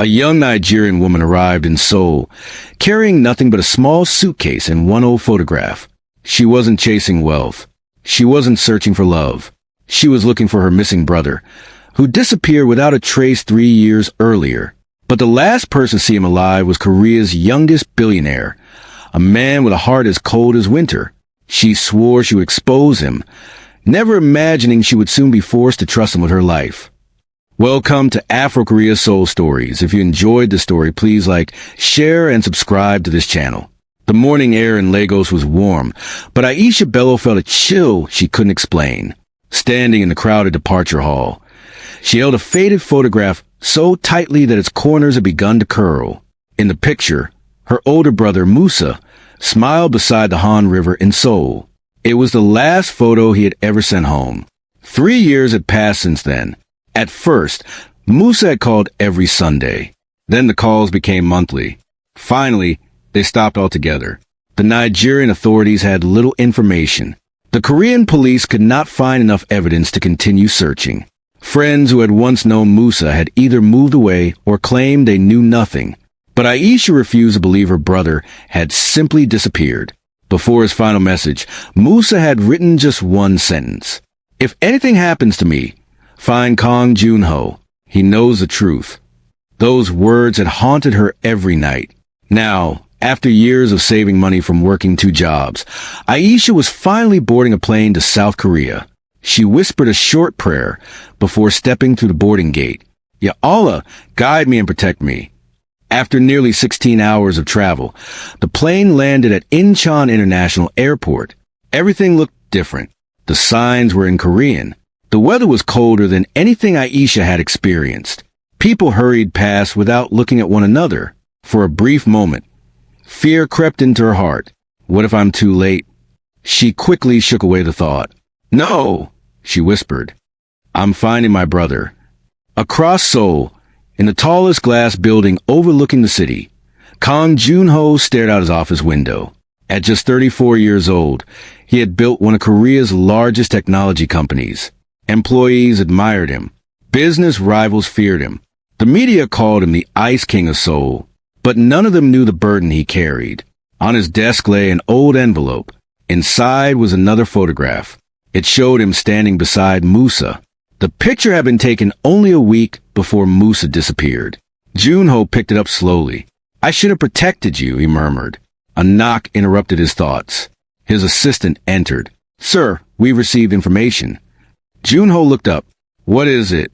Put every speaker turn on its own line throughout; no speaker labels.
A young Nigerian woman arrived in Seoul, carrying nothing but a small suitcase and one old photograph. She wasn't chasing wealth. She wasn't searching for love. She was looking for her missing brother, who disappeared without a trace 3 years earlier. But the last person to see him alive was Korea's youngest billionaire, a man with a heart as cold as winter. She swore she would expose him, never imagining she would soon be forced to trust him with her life. Welcome to Afrokorea Seoul Stories. If you enjoyed the story, please like, share, and subscribe to this channel. The morning air in Lagos was warm, but Aisha Bello felt a chill she couldn't explain. Standing in the crowded departure hall, she held a faded photograph so tightly that its corners had begun to curl. In the picture, her older brother Musa smiled beside the Han River in Seoul. It was the last photo he had ever sent home. 3 years had passed since then. At first, Musa had called every Sunday. Then the calls became monthly. Finally, they stopped altogether. The Nigerian authorities had little information. The Korean police could not find enough evidence to continue searching. Friends who had once known Musa had either moved away or claimed they knew nothing. But Aisha refused to believe her brother had simply disappeared. Before his final message, Musa had written just one sentence. "If anything happens to me, find Kang Junho. He knows the truth." Those words had haunted her every night. Now, after years of saving money from working 2 jobs, Aisha was finally boarding a plane to South Korea. She whispered a short prayer before stepping through the boarding gate. "Ya Allah, guide me and protect me." After nearly 16 hours of travel, the plane landed at Incheon International Airport. Everything looked different. The signs were in Korean. The weather was colder than anything Aisha had experienced. People hurried past without looking at one another. For a brief moment, fear crept into her heart. What if I'm too late? She quickly shook away the thought. "No," she whispered. "I'm finding my brother." Across Seoul, in the tallest glass building overlooking the city, Kang Junho stared out his office window. At just 34 years old, he had built one of Korea's largest technology companies. Employees admired him. Business rivals feared him. The media called him the Ice King of Seoul. But none of them knew the burden he carried. On his desk lay an old envelope. Inside was another photograph. It showed him standing beside Musa. The picture had been taken only a week before Musa disappeared. Junho picked it up slowly. "I should have protected you," he murmured. A knock interrupted his thoughts. His assistant entered. "Sir, we've received information." Junho looked up. "What is it?"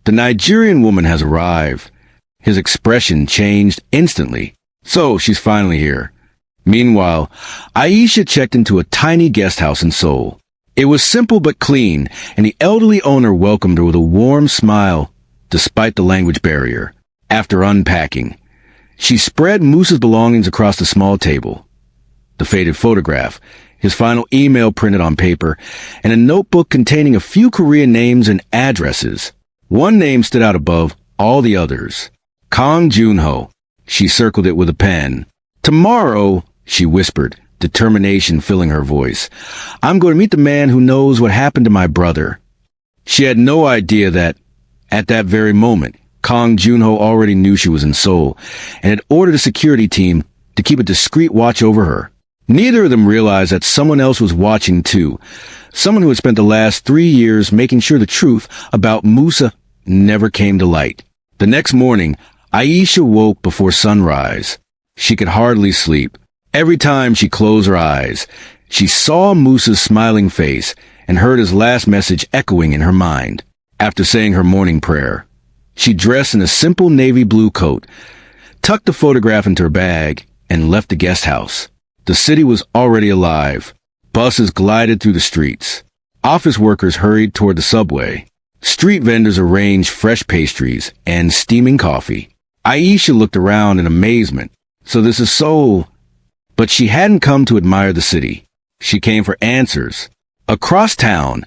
"The Nigerian woman has arrived." His expression changed instantly. "So, she's finally here." Meanwhile, Aisha checked into a tiny guest house in Seoul. It was simple but clean, and the elderly owner welcomed her with a warm smile, despite the language barrier. After unpacking, she spread Musa's belongings across the small table. The faded photograph, his final email printed on paper, and a notebook containing a few Korean names and addresses. One name stood out above all the others. Kang Junho. She circled it with a pen. "Tomorrow," she whispered, determination filling her voice, "I'm going to meet the man who knows what happened to my brother." She had no idea that, at that very moment, Kang Junho already knew she was in Seoul and had ordered a security team to keep a discreet watch over her. Neither of them realized that someone else was watching too, someone who had spent the last 3 years making sure the truth about Musa never came to light. The next morning, Aisha woke before sunrise. She could hardly sleep. Every time she closed her eyes, she saw Musa's smiling face and heard his last message echoing in her mind. After saying her morning prayer, she dressed in a simple navy blue coat, tucked the photograph into her bag, and left the guest house. The city was already alive. Buses glided through the streets. Office workers hurried toward the subway. Street vendors arranged fresh pastries and steaming coffee. Aisha looked around in amazement. So this is Seoul. But she hadn't come to admire the city. She came for answers. Across town,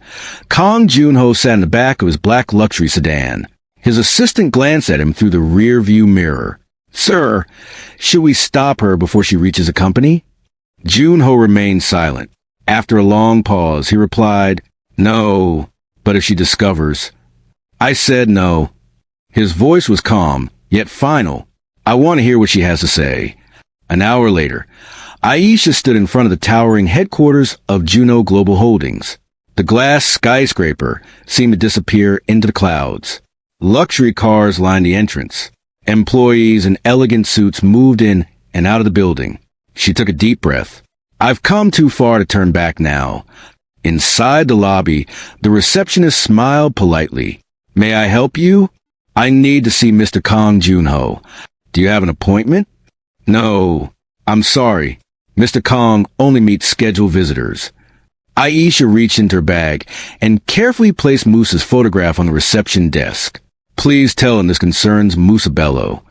Kang Junho sat in the back of his black luxury sedan. His assistant glanced at him through the rear-view mirror. "Sir, should we stop her before she reaches a company?" Junho remained silent. After a long pause, he replied, "No, but if she discovers." "I said no." His voice was calm, yet final. I want to hear what she has to say. An hour later, Aisha stood in front of the towering headquarters of Juno Global Holdings. The glass skyscraper seemed to disappear into the clouds. Luxury cars lined the entrance. Employees in elegant suits moved in and out of the building. She took a deep breath. I've come too far to turn back now. Inside the lobby, the receptionist smiled politely. May I help you? I need to see Mr. Kong Junho. Do you have an appointment? No. I'm sorry. Mr. Kong only meets scheduled visitors. Aisha reached into her bag and carefully placed Musa's photograph on the reception desk. Please tell him this concerns Musa Bello.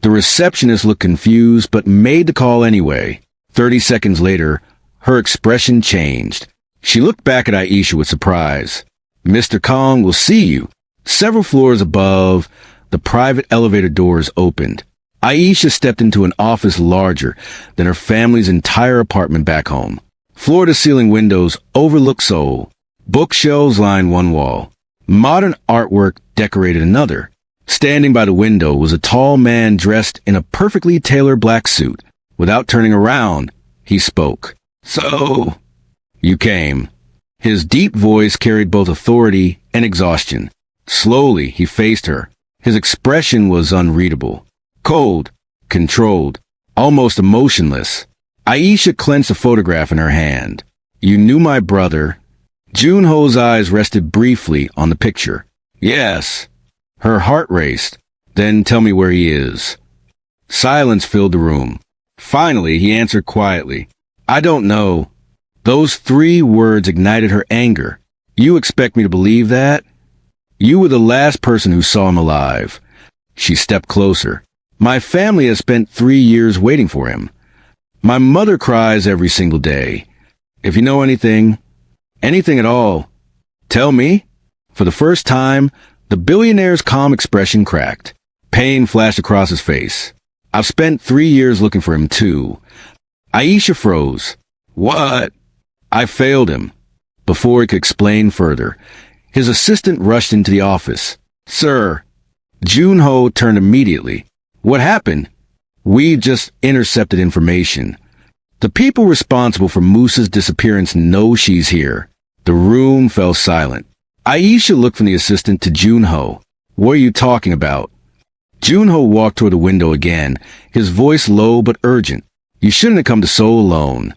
The receptionist looked confused but made the call anyway. 30 seconds later, her expression changed. She looked back at Aisha with surprise. Mr. Kong will see you. Several floors above, the private elevator doors opened. Aisha stepped into an office larger than her family's entire apartment back home. Floor-to-ceiling windows overlooked Seoul. Bookshelves lined one wall. Modern artwork decorated another. Standing by the window was a tall man dressed in a perfectly tailored black suit. Without turning around, he spoke. So, you came. His deep voice carried both authority and exhaustion. Slowly, he faced her. His expression was unreadable. Cold, controlled, almost emotionless. Aisha clenched a photograph in her hand. You knew my brother. Junho's eyes rested briefly on the picture. Yes. Her heart raced. Then tell me where he is. Silence filled the room. Finally, he answered quietly. I don't know. Those 3 words ignited her anger. You expect me to believe that? You were the last person who saw him alive. She stepped closer. My family has spent 3 years waiting for him. My mother cries every single day. If you know anything at all, tell me. For the first time, the billionaire's calm expression cracked. Pain flashed across his face. I've spent 3 years looking for him too. Aisha froze. What? I failed him. Before he could explain further, his assistant rushed into the office. Sir. Junho turned immediately. What happened? We just intercepted information. The people responsible for Musa's disappearance know she's here. The room fell silent. Aisha looked from the assistant to Junho. What are you talking about? Junho walked toward the window again, his voice low but urgent. You shouldn't have come to Seoul alone.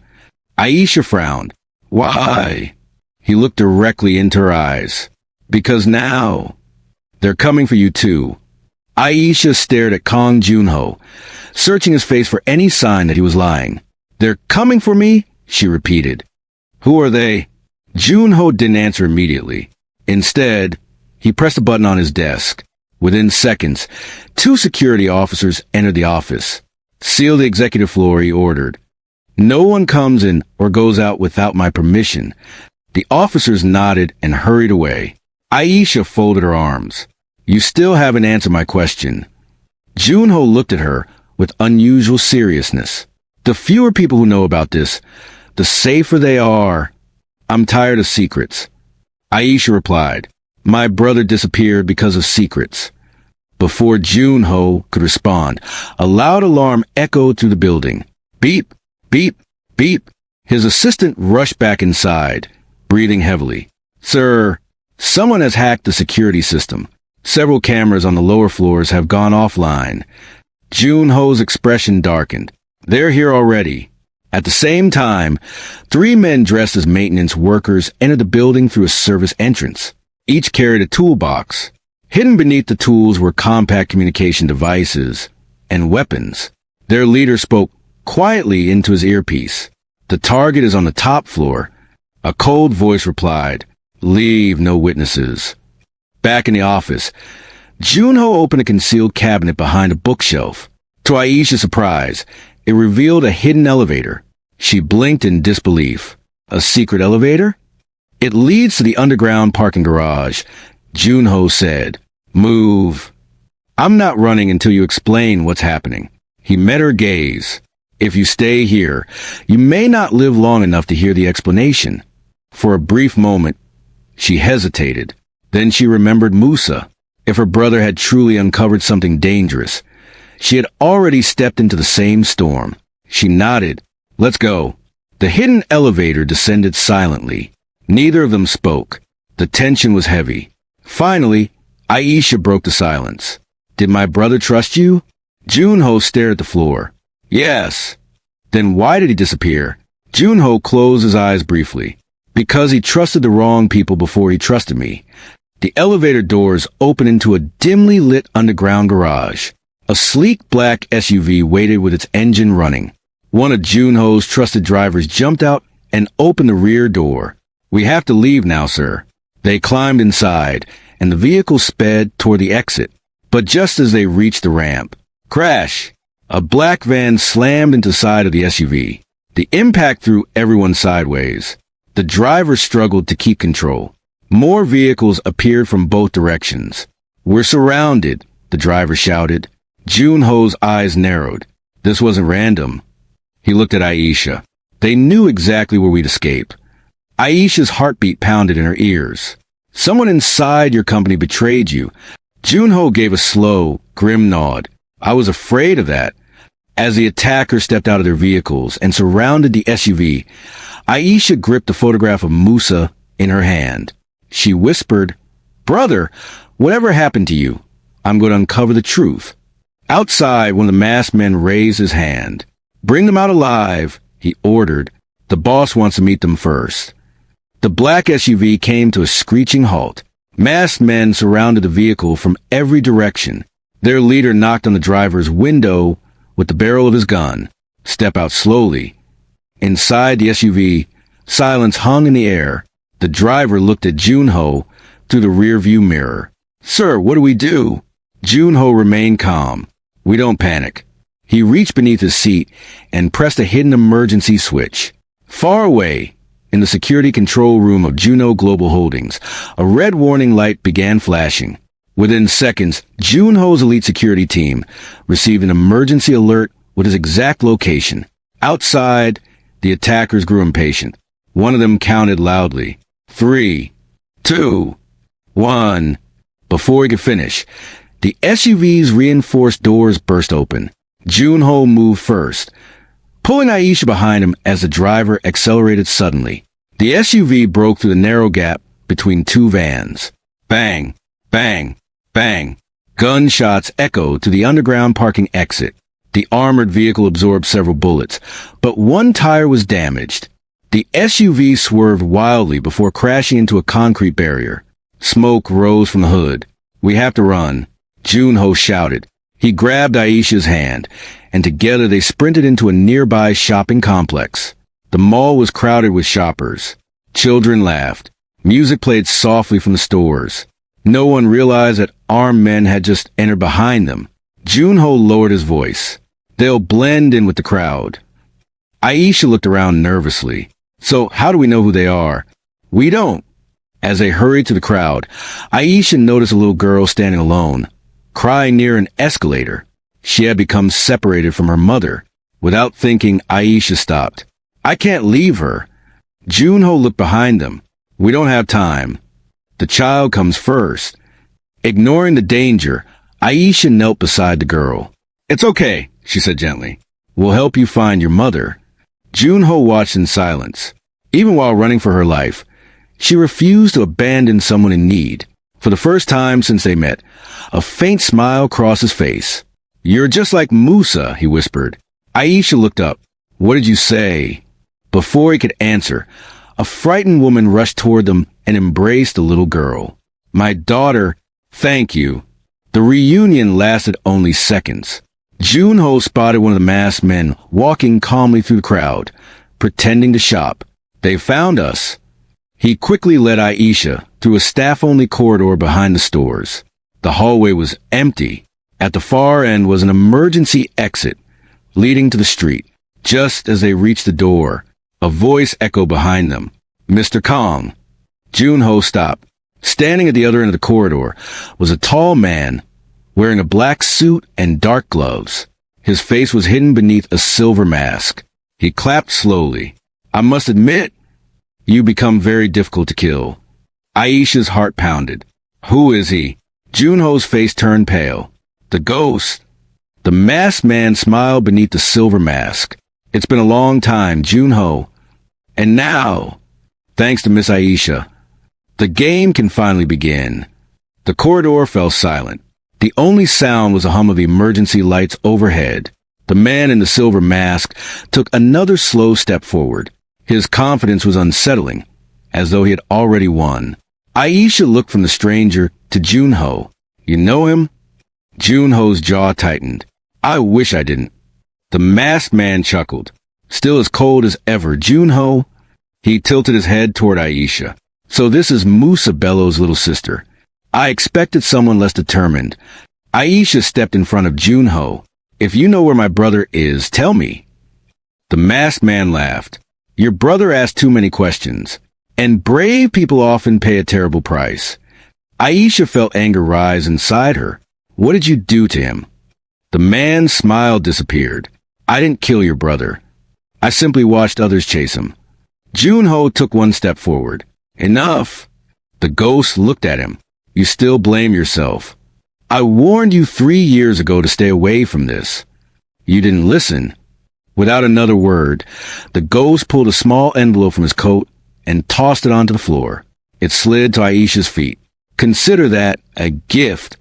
Aisha frowned. Why? He looked directly into her eyes. Because now, they're coming for you too. Aisha stared at Kong Junho, searching his face for any sign that he was lying. They're coming for me? She repeated. Who are they? Junho didn't answer immediately. Instead, he pressed a button on his desk. Within seconds, 2 security officers entered the office. Seal the executive floor, he ordered. No one comes in or goes out without my permission. The officers nodded and hurried away. Aisha folded her arms. You still haven't answered my question. Junho looked at her with unusual seriousness. The fewer people who know about this, the safer they are. I'm tired of secrets. Aisha replied. My brother disappeared because of secrets. Before Junho could respond, a loud alarm echoed through the building. Beep, beep, beep. His assistant rushed back inside, breathing heavily. Sir, someone has hacked the security system. Several cameras on the lower floors have gone offline. Junho's expression darkened. They're here already. At the same time, 3 men dressed as maintenance workers entered the building through a service entrance. Each carried a toolbox. Hidden beneath the tools were compact communication devices and weapons. Their leader spoke quietly into his earpiece. The target is on the top floor. A cold voice replied, Leave no witnesses. Back in the office, Junho opened a concealed cabinet behind a bookshelf. To Aisha's surprise, it revealed a hidden elevator. She blinked in disbelief. A secret elevator? It leads to the underground parking garage, Junho said. Move. I'm not running until you explain what's happening. He met her gaze. If you stay here, you may not live long enough to hear the explanation. For a brief moment, she hesitated. Then she remembered Musa. If her brother had truly uncovered something dangerous, she had already stepped into the same storm. She nodded. Let's go. The hidden elevator descended silently. Neither of them spoke. The tension was heavy. Finally, Aisha broke the silence. Did my brother trust you? Junho stared at the floor. Yes. Then why did he disappear? Junho closed his eyes briefly. Because he trusted the wrong people before he trusted me. The elevator doors opened into a dimly lit underground garage. A sleek black SUV waited with its engine running. One of Junho's trusted drivers jumped out and opened the rear door. We have to leave now, sir. They climbed inside, and the vehicle sped toward the exit. But just as they reached the ramp, crash! A black van slammed into the side of the SUV. The impact threw everyone sideways. The driver struggled to keep control. More vehicles appeared from both directions. We're surrounded, the driver shouted. Junho's eyes narrowed. This wasn't random. He looked at Aisha. They knew exactly where we'd escape. Aisha's heartbeat pounded in her ears. Someone inside your company betrayed you. Junho gave a slow, grim nod. I was afraid of that. As the attackers stepped out of their vehicles and surrounded the SUV, Aisha gripped the photograph of Musa in her hand. She whispered, Brother, whatever happened to you? I'm going to uncover the truth. Outside, one of the masked men raised his hand. Bring them out alive, he ordered. The boss wants to meet them first. The black SUV came to a screeching halt. Masked men surrounded the vehicle from every direction. Their leader knocked on the driver's window with the barrel of his gun. Step out slowly. Inside the SUV, silence hung in the air. The driver looked at Junho through the rearview mirror. Sir, what do we do? Junho remained calm. We don't panic. He reached beneath his seat and pressed a hidden emergency switch. Far away, in the security control room of Juno Global Holdings, a red warning light began flashing. Within seconds, Junho's elite security team received an emergency alert with his exact location. Outside, the attackers grew impatient. One of them counted loudly. 3, 2, 1. Before he could finish, the SUV's reinforced doors burst open. Junho moved first, pulling Aisha behind him as the driver accelerated suddenly. The SUV broke through the narrow gap between two vans. Bang, bang, bang. Gunshots echoed to the underground parking exit. The armored vehicle absorbed several bullets, but one tire was damaged. The SUV swerved wildly before crashing into a concrete barrier. Smoke rose from the hood. We have to run, Junho shouted. He grabbed Aisha's hand, and together they sprinted into a nearby shopping complex. The mall was crowded with shoppers. Children laughed. Music played softly from the stores. No one realized that armed men had just entered behind them. Junho lowered his voice. They'll blend in with the crowd. Aisha looked around nervously. So how do we know who they are? We don't. As they hurried to the crowd, Aisha noticed a little girl standing alone, crying near an escalator. She had become separated from her mother. Without thinking, Aisha stopped. I can't leave her. Junho looked behind them. We don't have time. The child comes first. Ignoring the danger, Aisha knelt beside the girl. It's okay, she said gently. We'll help you find your mother. Junho watched in silence. Even while running for her life, she refused to abandon someone in need. For the first time since they met, a faint smile crossed his face. You're just like Musa, he whispered. Aisha looked up. What did you say? Before he could answer, a frightened woman rushed toward them and embraced the little girl. My daughter, thank you. The reunion lasted only seconds. Junho spotted one of the masked men walking calmly through the crowd, pretending to shop. They found us. He quickly led Aisha through a staff-only corridor behind the stores. The hallway was empty. At the far end was an emergency exit leading to the street. Just as they reached the door, a voice echoed behind them. Mr. Kong. Junho stopped. Standing at the other end of the corridor was a tall man wearing a black suit and dark gloves. His face was hidden beneath a silver mask. He clapped slowly. I must admit, you become very difficult to kill. Aisha's heart pounded. Who is he? Junho's face turned pale. The ghost. The masked man smiled beneath the silver mask. It's been a long time, Junho. And now, thanks to Miss Aisha, the game can finally begin. The corridor fell silent. The only sound was a hum of emergency lights overhead. The man in the silver mask took another slow step forward. His confidence was unsettling, as though he had already won. Aisha looked from the stranger to Junho. You know him? Junho's jaw tightened. I wish I didn't. The masked man chuckled. Still as cold as ever, Junho? He tilted his head toward Aisha. So this is Musa Bello's little sister. I expected someone less determined. Aisha stepped in front of Junho. If you know where my brother is, tell me. The masked man laughed. Your brother asked too many questions. And brave people often pay a terrible price. Aisha felt anger rise inside her. What did you do to him? The man's smile disappeared. I didn't kill your brother. I simply watched others chase him. Junho took one step forward. Enough. The ghost looked at him. You still blame yourself. I warned you 3 years ago to stay away from this. You didn't listen. Without another word, the ghost pulled a small envelope from his coat and tossed it onto the floor. It slid to Aisha's feet. Consider that a gift.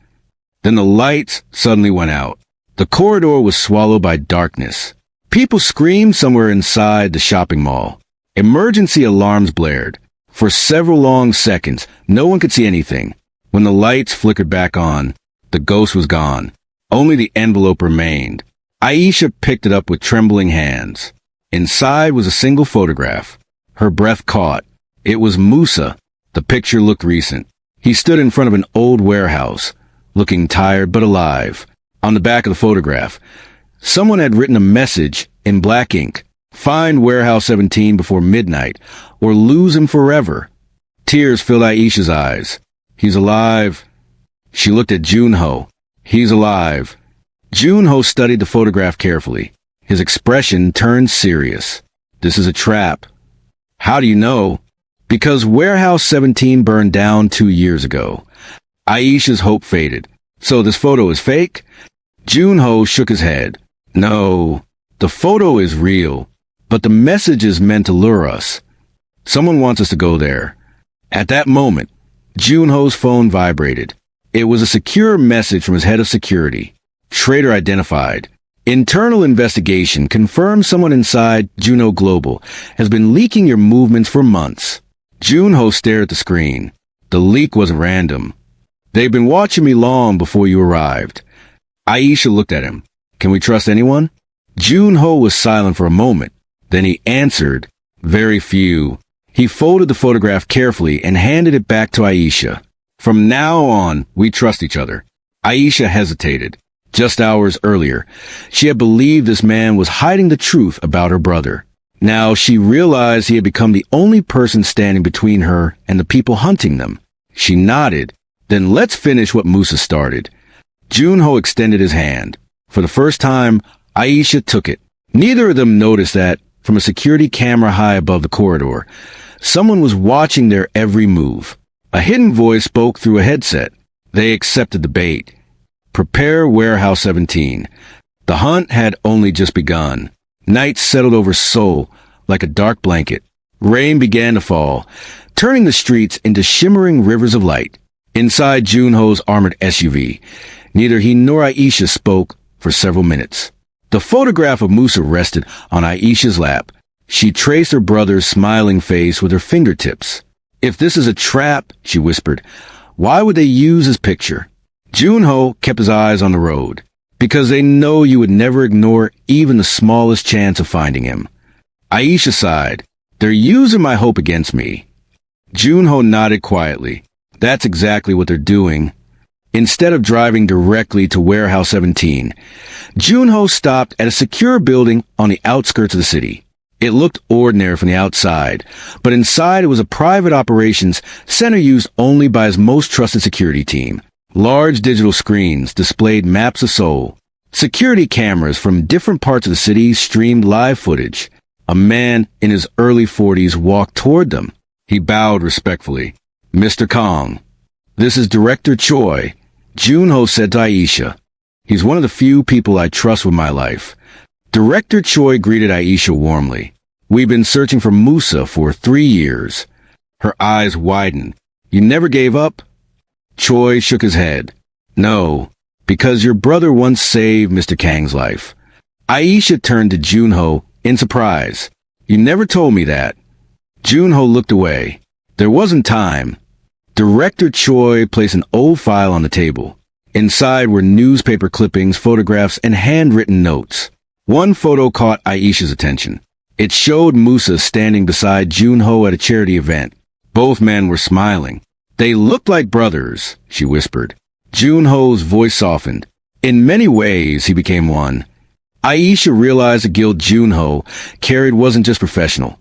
Then the lights suddenly went out. The corridor was swallowed by darkness. People screamed somewhere inside the shopping mall. Emergency alarms blared. For several long seconds, no one could see anything. When the lights flickered back on, the ghost was gone. Only the envelope remained. Aisha picked it up with trembling hands. Inside was a single photograph. Her breath caught. It was Musa. The picture looked recent. He stood in front of an old warehouse, looking tired but alive. On the back of the photograph, someone had written a message in black ink. Find Warehouse 17 before midnight, or lose him forever. Tears filled Aisha's eyes. He's alive. She looked at Junho. He's alive. Junho studied the photograph carefully. His expression turned serious. This is a trap. How do you know? Because Warehouse 17 burned down 2 years ago. Aisha's hope faded. So this photo is fake? Junho shook his head. No, the photo is real, but the message is meant to lure us. Someone wants us to go there. At that moment, Junho's phone vibrated. It was a secure message from his head of security. Traitor identified. Internal investigation confirms someone inside Juno Global has been leaking your movements for months. Junho stared at the screen. The leak wasn't random. They've been watching me long before you arrived. Aisha looked at him. Can we trust anyone? Junho was silent for a moment. Then he answered, very few. He folded the photograph carefully and handed it back to Aisha. From now on, we trust each other. Aisha hesitated. Just hours earlier, she had believed this man was hiding the truth about her brother. Now she realized he had become the only person standing between her and the people hunting them. She nodded. Then let's finish what Musa started. Junho extended his hand. For the first time, Aisha took it. Neither of them noticed that, from a security camera high above the corridor, someone was watching their every move. A hidden voice spoke through a headset. They accepted the bait. Prepare Warehouse 17. The hunt had only just begun. Night settled over Seoul like a dark blanket. Rain began to fall, turning the streets into shimmering rivers of light. Inside Junho's armored SUV, neither he nor Aisha spoke for several minutes. The photograph of Musa rested on Aisha's lap. She traced her brother's smiling face with her fingertips. If this is a trap, she whispered, why would they use his picture? Junho kept his eyes on the road. Because they know you would never ignore even the smallest chance of finding him. Aisha sighed. They're using my hope against me. Junho nodded quietly. That's exactly what they're doing. Instead of driving directly to Warehouse 17, Junho stopped at a secure building on the outskirts of the city. It looked ordinary from the outside, but inside it was a private operations center used only by his most trusted security team. Large digital screens displayed maps of Seoul. Security cameras from different parts of the city streamed live footage. A man in his early 40s walked toward them. He bowed respectfully. Mr. Kong, this is Director Choi. Junho said to Aisha. He's one of the few people I trust with my life. Director Choi greeted Aisha warmly. We've been searching for Musa for 3 years. Her eyes widened. You never gave up? Choi shook his head. No, because your brother once saved Mr. Kang's life. Aisha turned to Junho in surprise. You never told me that. Junho looked away. There wasn't time. Director Choi placed an old file on the table. Inside were newspaper clippings, photographs, and handwritten notes. One photo caught Aisha's attention. It showed Musa standing beside Junho at a charity event. Both men were smiling. They looked like brothers, she whispered. Junho's voice softened. In many ways, he became one. Aisha realized the guilt Junho carried wasn't just professional.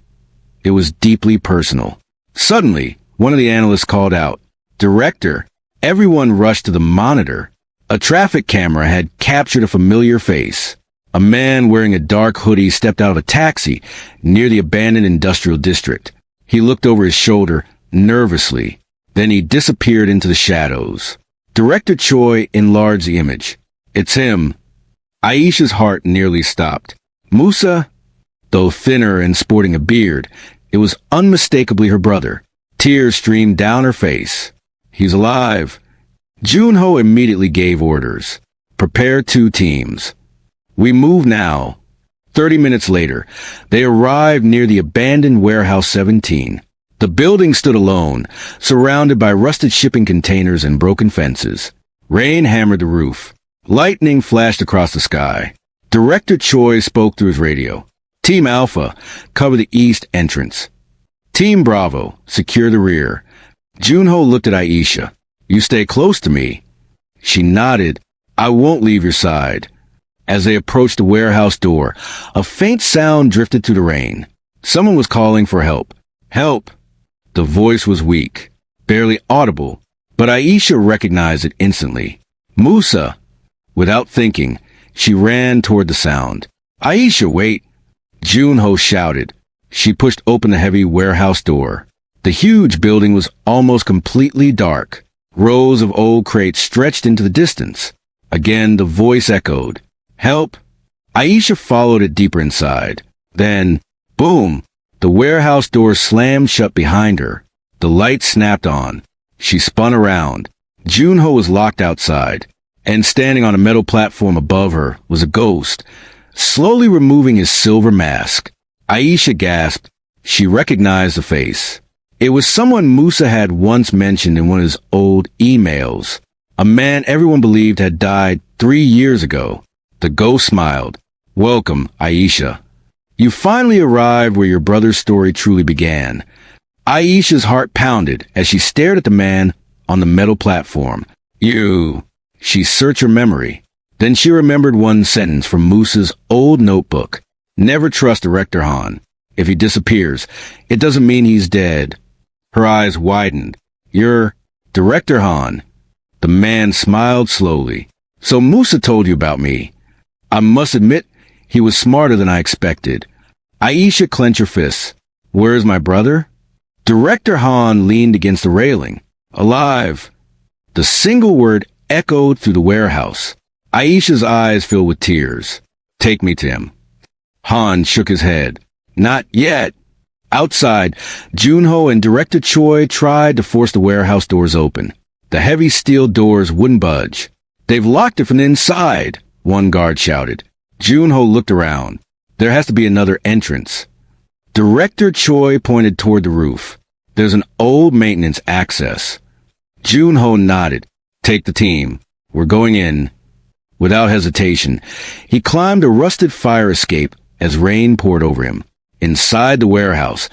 It was deeply personal. Suddenly, one of the analysts called out, Director! Everyone rushed to the monitor. A traffic camera had captured a familiar face. A man wearing a dark hoodie stepped out of a taxi near the abandoned industrial district. He looked over his shoulder nervously. Then he disappeared into the shadows. Director Choi enlarged the image. It's him. Aisha's heart nearly stopped. Musa, though thinner and sporting a beard, it was unmistakably her brother. Tears streamed down her face. He's alive. Junho immediately gave orders. Prepare 2 teams. We move now. 30 minutes later, they arrived near the abandoned Warehouse 17. The building stood alone, surrounded by rusted shipping containers and broken fences. Rain hammered the roof. Lightning flashed across the sky. Director Choi spoke through his radio. Team Alpha, cover the east entrance. Team Bravo, secure the rear. Junho looked at Aisha. You stay close to me. She nodded. I won't leave your side. As they approached the warehouse door, a faint sound drifted through the rain. Someone was calling for help. Help! The voice was weak, barely audible, but Aisha recognized it instantly. Musa! Without thinking, she ran toward the sound. Aisha, wait! Junho shouted. She pushed open the heavy warehouse door. The huge building was almost completely dark. Rows of old crates stretched into the distance. Again, the voice echoed. Help! Aisha followed it deeper inside. Then, boom! The warehouse door slammed shut behind her. The light snapped on. She spun around. Junho was locked outside, and standing on a metal platform above her was a ghost, slowly removing his silver mask. Aisha gasped. She recognized the face. It was someone Musa had once mentioned in one of his old emails. A man everyone believed had died 3 years ago. The ghost smiled. Welcome, Aisha. You finally arrived where your brother's story truly began. Aisha's heart pounded as she stared at the man on the metal platform. You. She searched her memory. Then she remembered one sentence from Musa's old notebook. Never trust Director Han. If he disappears, it doesn't mean he's dead. Her eyes widened. You're Director Han. The man smiled slowly. So Musa told you about me. I must admit, he was smarter than I expected. Aisha clenched her fists. Where's my brother? Director Han leaned against the railing. Alive. The single word echoed through the warehouse. Aisha's eyes filled with tears. Take me to him. Han shook his head. Not yet. Outside, Junho and Director Choi tried to force the warehouse doors open. The heavy steel doors wouldn't budge. They've locked it from the inside, one guard shouted. Junho looked around. There has to be another entrance. Director Choi pointed toward the roof. There's an old maintenance access. Junho nodded. Take the team. We're going in. Without hesitation, he climbed a rusted fire escape as rain poured over him. Inside the warehouse,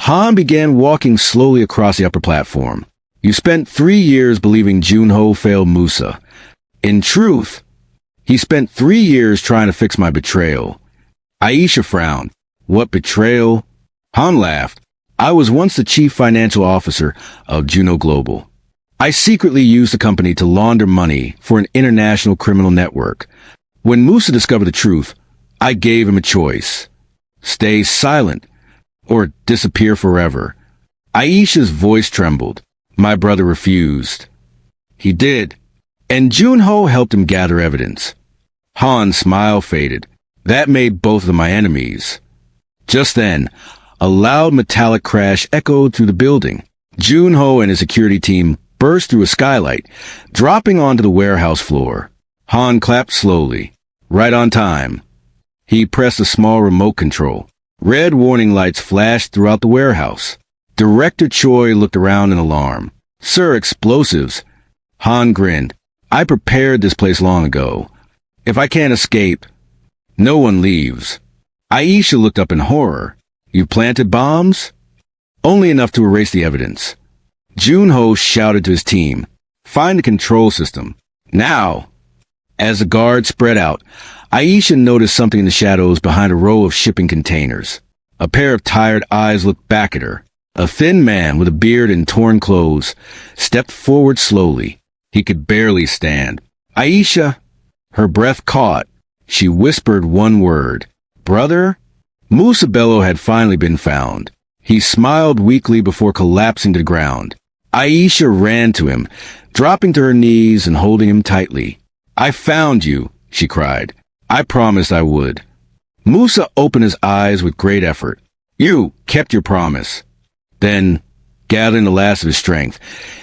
Han began walking slowly across the upper platform. You spent 3 years believing Junho failed Musa. In truth, he spent 3 years trying to fix my betrayal. Aisha frowned. What betrayal? Han laughed. I was once the chief financial officer of Juno Global. I secretly used the company to launder money for an international criminal network. When Musa discovered the truth, I gave him a choice. Stay silent or disappear forever. Aisha's voice trembled. My brother refused. He did. and Junho helped him gather evidence. Han's smile faded. That made both of them my enemies. Just then, a loud metallic crash echoed through the building. Junho and his security team burst through a skylight, dropping onto the warehouse floor. Han clapped slowly, right on time. He pressed a small remote control. Red warning lights flashed throughout the warehouse. Director Choi looked around in alarm. "Sir, explosives." Han grinned. "I prepared this place long ago. If I can't escape, no one leaves." Aisha looked up in horror. "You planted bombs?" "Only enough to erase the evidence." Junho shouted to his team, "Find the control system. Now!" As the guards spread out, Aisha noticed something in the shadows behind a row of shipping containers. A pair of tired eyes looked back at her. A thin man with a beard and torn clothes stepped forward slowly. He could barely stand. "Aisha!" Her breath caught. She whispered one word. "Brother?" Musa Bello had finally been found. He smiled weakly before collapsing to the ground. Aisha ran to him, dropping to her knees and holding him tightly. "I found you," she cried. "I promised I would." Musa opened his eyes with great effort. "You kept your promise." Then, gathering the last of his strength,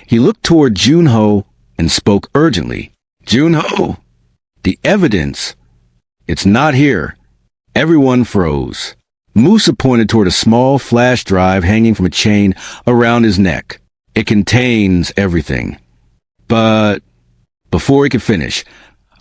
he looked toward Junho and spoke urgently. "Junho, the evidence. It's not here." Everyone froze. Musa pointed toward a small flash drive hanging from a chain around his neck. "It contains everything." But before he could finish,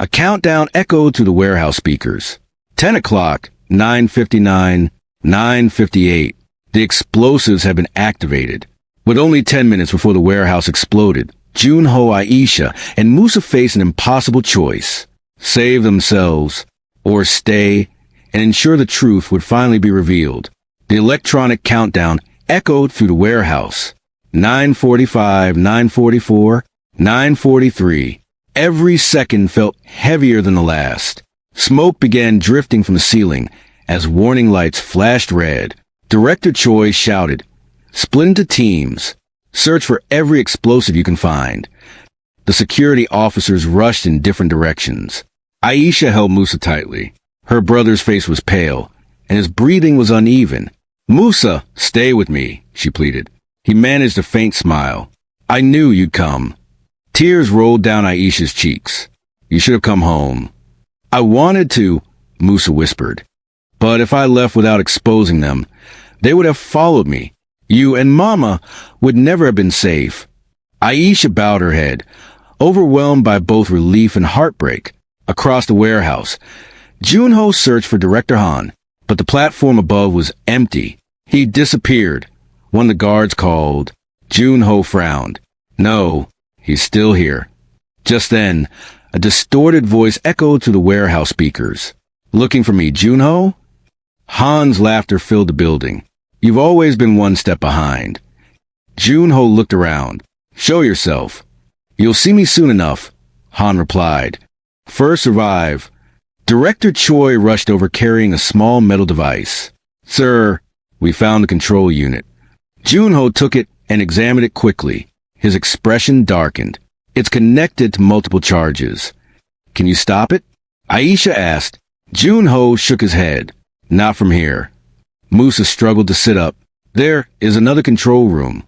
a countdown echoed through the warehouse speakers. 10 o'clock, 9:59, 9:58. The explosives had been activated. With only 10 minutes before the warehouse exploded, Junho, Aisha, and Musa faced an impossible choice. Save themselves, or stay, and ensure the truth would finally be revealed. The electronic countdown echoed through the warehouse. 9:45, 9:44, 9:43. Every second felt heavier than the last. Smoke began drifting from the ceiling as warning lights flashed red. Director Choi shouted, "Split into teams. Search for every explosive you can find." The security officers rushed in different directions. Aisha held Musa tightly. Her brother's face was pale, and his breathing was uneven. "Musa, stay with me," she pleaded. He managed a faint smile. "I knew you'd come." Tears rolled down Aisha's cheeks. "You should have come home." "I wanted to," Musa whispered. "But if I left without exposing them, they would have followed me. You and Mama would never have been safe." Aisha bowed her head, overwhelmed by both relief and heartbreak. Across the warehouse, Junho searched for Director Han, but the platform above was empty. He disappeared. One of the guards called. Junho frowned. "No, he's still here." Just then, a distorted voice echoed through the warehouse speakers. "Looking for me, Junho?" Han's laughter filled the building. "You've always been one step behind." Junho looked around. "Show yourself." "You'll see me soon enough," Han replied. "First survive." Director Choi rushed over carrying a small metal device. "Sir, we found the control unit." Junho took it and examined it quickly. His expression darkened. "It's connected to multiple charges." "Can you stop it?" Aisha asked. Junho shook his head. "Not from here." Musa struggled to sit up. "There is another control room."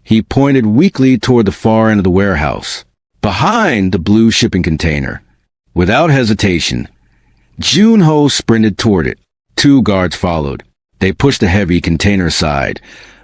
He pointed weakly toward the far end of the warehouse, behind the blue shipping container. Without hesitation, Junho sprinted toward it. Two guards followed. They pushed the heavy container aside,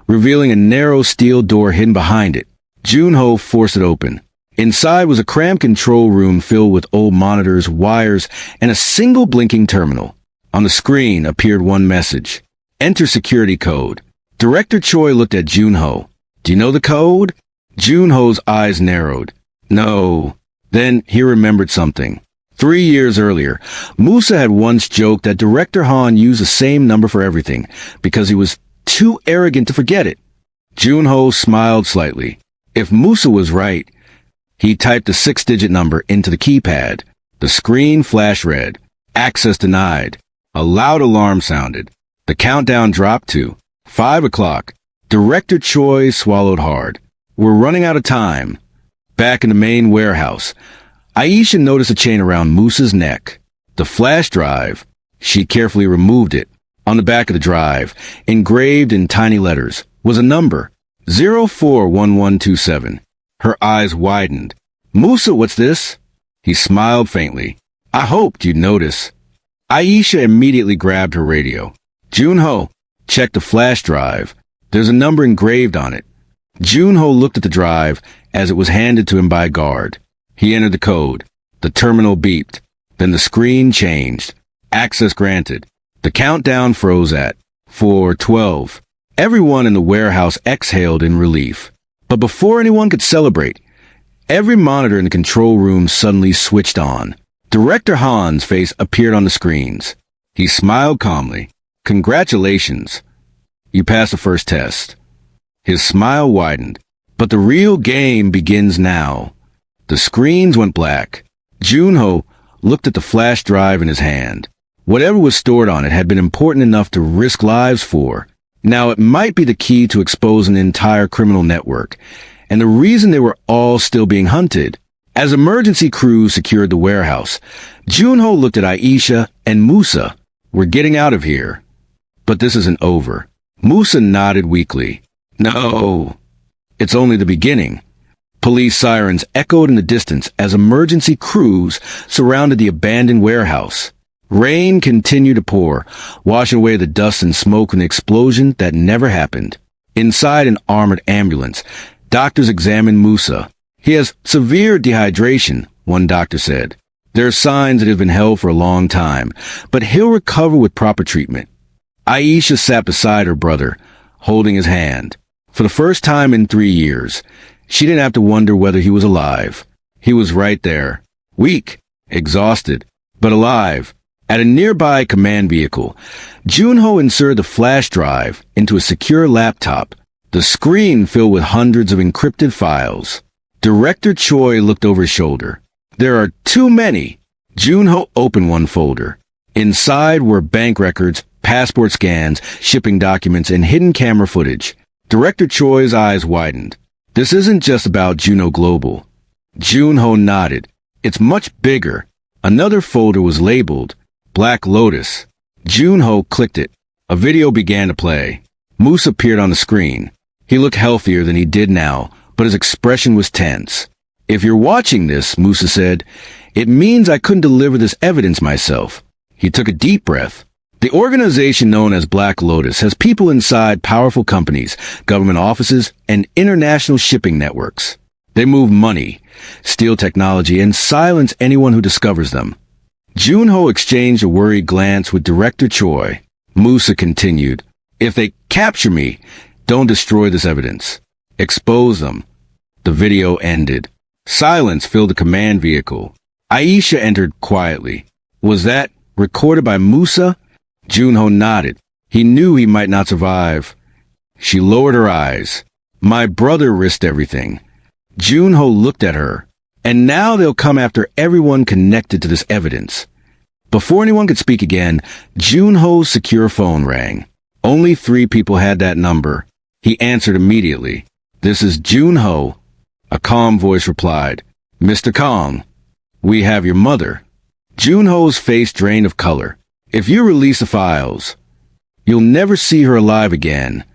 revealing a narrow steel door hidden behind it. Junho forced it open. Inside was a cramped control room filled with old monitors, wires, and a single blinking terminal. On the screen appeared one message. "Enter security code." Director Choi looked at Junho. "Do you know the code?" Junho's eyes narrowed. "No." Then he remembered something. 3 years earlier, Musa had once joked that Director Han used the same number for everything because he was too arrogant to forget it. Junho smiled slightly. If Musa was right, he typed a 6-digit number into the keypad. The screen flashed red. Access denied. A loud alarm sounded. The countdown dropped to 5 o'clock. Director Choi swallowed hard. "We're running out of time." Back in the main warehouse, Aisha noticed a chain around Musa's neck. The flash drive. She carefully removed it. On the back of the drive, engraved in tiny letters, was a number, 041127. Her eyes widened. Musa, what's this? He smiled faintly. I hoped you'd notice. Aisha immediately grabbed her radio. Junho, check the flash drive. There's a number engraved on it. Junho looked at the drive as it was handed to him by a guard. He entered the code. The terminal beeped. Then the screen changed. Access granted. The countdown froze at 4:12. Everyone in the warehouse exhaled in relief. But before anyone could celebrate, every monitor in the control room suddenly switched on. Director Han's face appeared on the screens. He smiled calmly. Congratulations. You passed the first test. His smile widened. But the real game begins now. The screens went black. Junho looked at the flash drive in his hand. Whatever was stored on it had been important enough to risk lives for. Now it might be the key to expose an entire criminal network, and the reason they were all still being hunted. As emergency crews secured the warehouse, Junho looked at Aisha and Musa. We're getting out of here. But this isn't over. Musa nodded weakly. No, it's only the beginning. Police sirens echoed in the distance as emergency crews surrounded the abandoned warehouse. Rain continued to pour, washing away the dust and smoke from the explosion that never happened. Inside an armored ambulance, doctors examined Musa. He has severe dehydration, one doctor said. There are signs that have been held for a long time, but he'll recover with proper treatment. Aisha sat beside her brother, holding his hand. For the first time in 3 years, she didn't have to wonder whether he was alive. He was right there, weak, exhausted, but alive. At a nearby command vehicle, Junho inserted the flash drive into a secure laptop, the screen filled with hundreds of encrypted files. Director Choi looked over his shoulder. There are too many. Junho opened one folder. Inside were bank records, passport scans, shipping documents, and hidden camera footage. Director Choi's eyes widened. This isn't just about Juno Global. Junho nodded. It's much bigger. Another folder was labeled Black Lotus. Junho clicked it. A video began to play. Moose appeared on the screen. He looked healthier than he did now, but his expression was tense. If you're watching this, Musa said, it means I couldn't deliver this evidence myself. He took a deep breath. The organization known as Black Lotus has people inside powerful companies, government offices, and international shipping networks. They move money, steal technology, and silence anyone who discovers them. Junho exchanged a worried glance with Director Choi. Musa continued, if they capture me, don't destroy this evidence. Expose them. The video ended. Silence filled the command vehicle. Aisha entered quietly. Was that recorded by Musa? Junho nodded. He knew he might not survive. She lowered her eyes. My brother risked everything. Junho looked at her. And now they'll come after everyone connected to this evidence. Before anyone could speak again, Junho's secure phone rang. Only 3 people had that number. He answered immediately. This is Junho. A calm voice replied. Mr. Kong, we have your mother. Junho's face drained of color. If you release the files, you'll never see her alive again.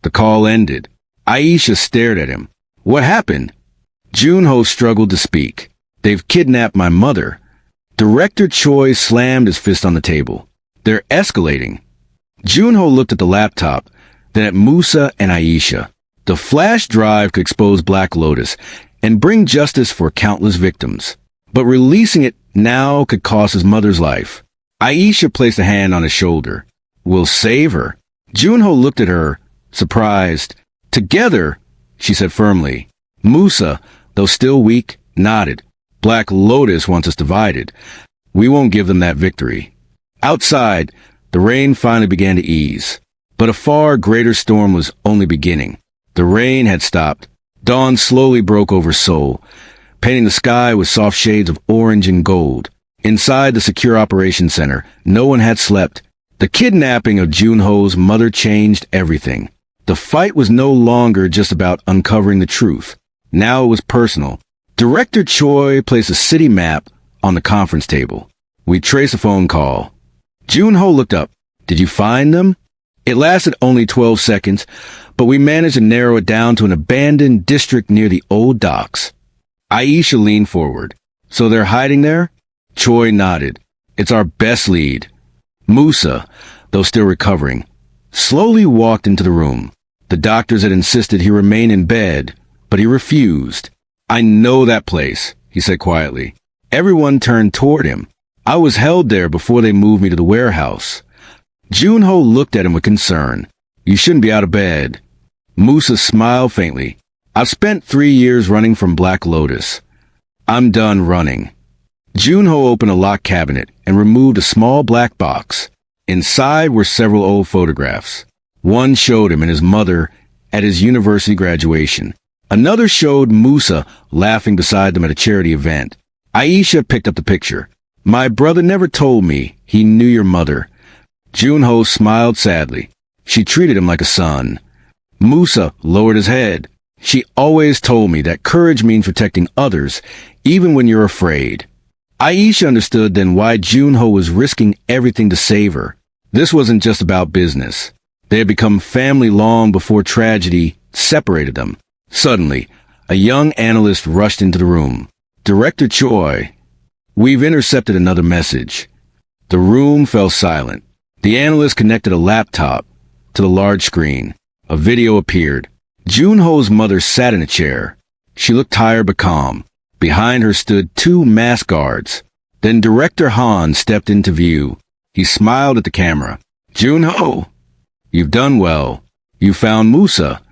The call ended. Aisha stared at him. What happened? Junho struggled to speak. They've kidnapped my mother. Director Choi slammed his fist on the table. They're escalating. Junho looked at the laptop, then at Musa and Aisha. The flash drive could expose Black Lotus and bring justice for countless victims. But releasing it now could cost his mother's life. Aisha placed a hand on his shoulder. We'll save her. Junho looked at her, surprised. Together, she said firmly. Musa, though still weak, nodded. Black Lotus wants us divided. We won't give them that victory. Outside, the rain finally began to ease. But a far greater storm was only beginning. The rain had stopped. Dawn slowly broke over Seoul, painting the sky with soft shades of orange and gold. Inside the secure operations center, no one had slept. The kidnapping of Junho's mother changed everything. The fight was no longer just about uncovering the truth. Now it was personal. Director Choi placed a city map on the conference table. We trace a phone call. Junho looked up. Did you find them? It lasted only 12 seconds, but we managed to narrow it down to an abandoned district near the old docks. Aisha leaned forward. So they're hiding there? Choi nodded. It's our best lead. Musa, though still recovering, slowly walked into the room. The doctors had insisted he remain in bed, but he refused. I know that place, he said quietly. Everyone turned toward him. I was held there before they moved me to the warehouse. Junho looked at him with concern. You shouldn't be out of bed. Musa smiled faintly. I've spent 3 years running from Black Lotus. I'm done running. Junho opened a locked cabinet and removed a small black box. Inside were several old photographs. One showed him and his mother at his university graduation. Another showed Musa laughing beside them at a charity event. Aisha picked up the picture. My brother never told me he knew your mother. Junho smiled sadly. She treated him like a son. Musa lowered his head. She always told me that courage means protecting others, even when you're afraid. Aisha understood then why Junho was risking everything to save her. This wasn't just about business. They had become family long before tragedy separated them. Suddenly, a young analyst rushed into the room. Director Choi, we've intercepted another message. The room fell silent. The analyst connected a laptop to the large screen. A video appeared. Junho's mother sat in a chair. She looked tired but calm. Behind her stood 2 masked guards. Then Director Han stepped into view. He smiled at the camera. Junho, you've done well. You found Musa.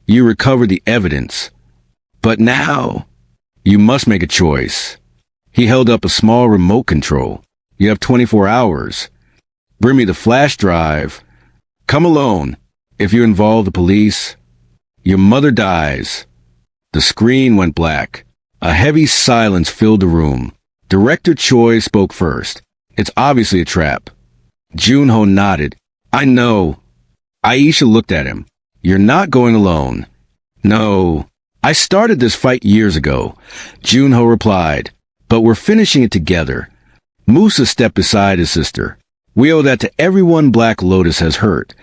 You recovered the evidence. But now, you must make a choice. He held up a small remote control. You have 24 hours. Bring me the flash drive. Come alone. If you involve the police, your mother dies. The screen went black. A heavy silence filled the room. Director Choi spoke first. It's obviously a trap. Junho nodded. I know. Aisha looked at him. You're not going alone. No. I started this fight years ago. Junho replied. But we're finishing it together. Musa stepped beside his sister. We owe that to everyone Black Lotus has hurt.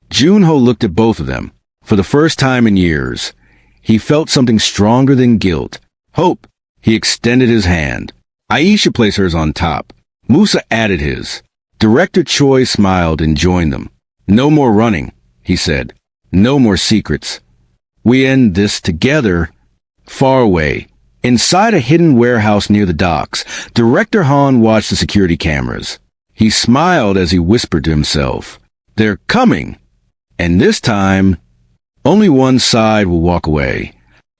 Junho looked at both of them. For the first time in years, he felt something stronger than guilt. Hope. He extended his hand. Aisha placed hers on top. Musa added his. Director Choi smiled and joined them. No more running, he said. No more secrets. We end this together, far away. Inside a hidden warehouse near the docks, Director Han watched the security cameras. He smiled as he whispered to himself. They're coming. And this time, only one side will walk away.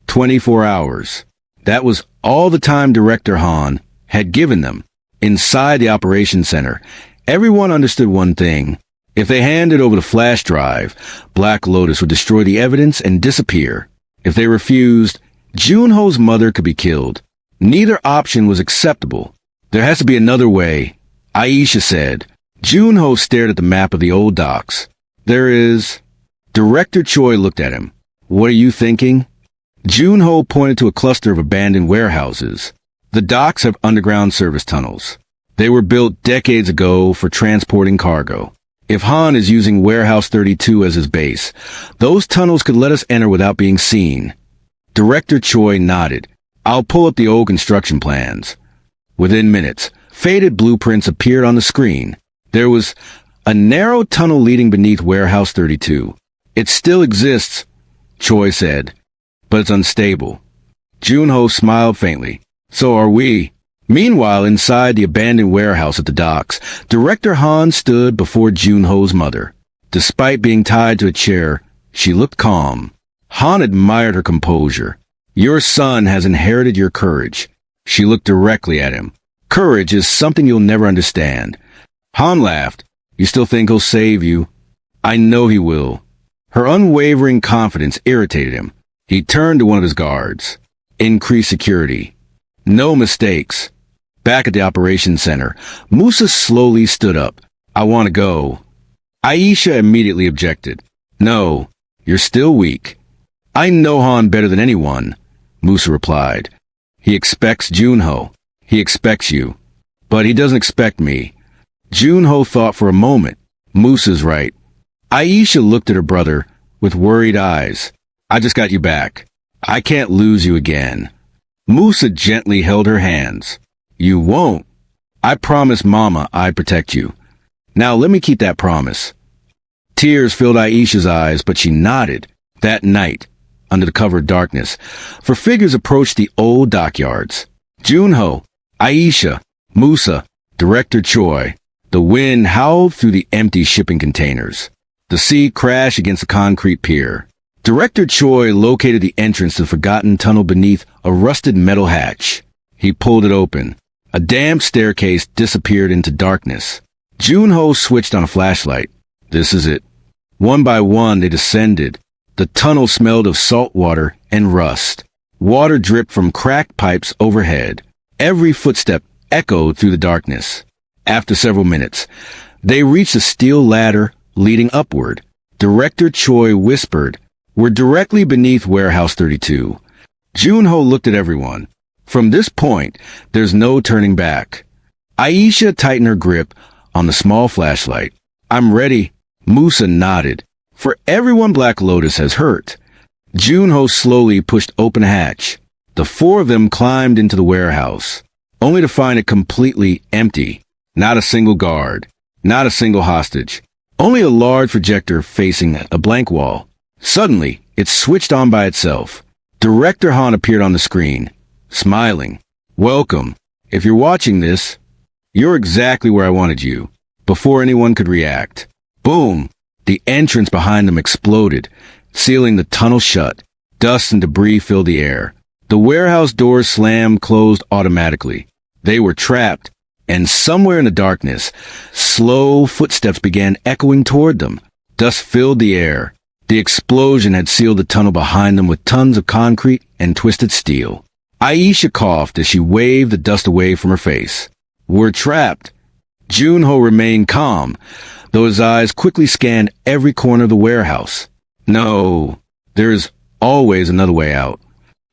24 hours. That was all the time Director Han had given them. Inside the operations center, everyone understood one thing. If they handed over the flash drive, Black Lotus would destroy the evidence and disappear. If they refused, Junho's mother could be killed. Neither option was acceptable. There has to be another way, Aisha said. Junho stared at the map of the old docks. There is. Director Choi looked at him. What are you thinking? Junho pointed to a cluster of abandoned warehouses. The docks have underground service tunnels. They were built decades ago for transporting cargo. If Han is using Warehouse 32 as his base, those tunnels could let us enter without being seen. Director Choi nodded. I'll pull up the old construction plans. Within minutes, faded blueprints appeared on the screen. There was a narrow tunnel leading beneath Warehouse 32. It still exists, Choi said, but it's unstable. Junho smiled faintly. So are we. Meanwhile, inside the abandoned warehouse at the docks, Director Han stood before Junho's mother. Despite being tied to a chair, she looked calm. Han admired her composure. Your son has inherited your courage. She looked directly at him. Courage is something you'll never understand. Han laughed. You still think he'll save you? I know he will. Her unwavering confidence irritated him. He turned to one of his guards. Increase security. No mistakes. Back at the operations center, Musa slowly stood up. I want to go. Aisha immediately objected. No, you're still weak. I know Han better than anyone, Musa replied. He expects Junho. He expects you. But he doesn't expect me. Junho thought for a moment. Musa's right. Aisha looked at her brother with worried eyes. I just got you back. I can't lose you again. Musa gently held her hands. You won't. I promise Mama I'd protect you. Now let me keep that promise. Tears filled Aisha's eyes, but she nodded. That night, under the cover of darkness, for figures approached the old dockyards. Junho, Aisha, Musa, Director Choi. The wind howled through the empty shipping containers. The sea crashed against the concrete pier. Director Choi located the entrance to the forgotten tunnel beneath a rusted metal hatch. He pulled it open. A damp staircase disappeared into darkness. Junho switched on a flashlight. This is it. One by one, they descended. The tunnel smelled of salt water and rust. Water dripped from cracked pipes overhead. Every footstep echoed through the darkness. After several minutes, they reached a steel ladder leading upward. Director Choi whispered, "We're directly beneath Warehouse 32. Junho looked at everyone. From this point, there's no turning back. Aisha tightened her grip on the small flashlight. I'm ready. Musa nodded. For everyone Black Lotus has hurt. Junho slowly pushed open a hatch. The four of them climbed into the warehouse, only to find it completely empty. Not a single guard, not a single hostage, only a large projector facing a blank wall. Suddenly, it switched on by itself. Director Han appeared on the screen, smiling. Welcome. If you're watching this, you're exactly where I wanted you. Before anyone could react. Boom! The entrance behind them exploded, sealing the tunnel shut. Dust and debris filled the air. The warehouse doors slammed closed automatically. They were trapped, and somewhere in the darkness, slow footsteps began echoing toward them. Dust filled the air. The explosion had sealed the tunnel behind them with tons of concrete and twisted steel. Aisha coughed as she waved the dust away from her face. We're trapped. Junho remained calm, though his eyes quickly scanned every corner of the warehouse. No, there's always another way out.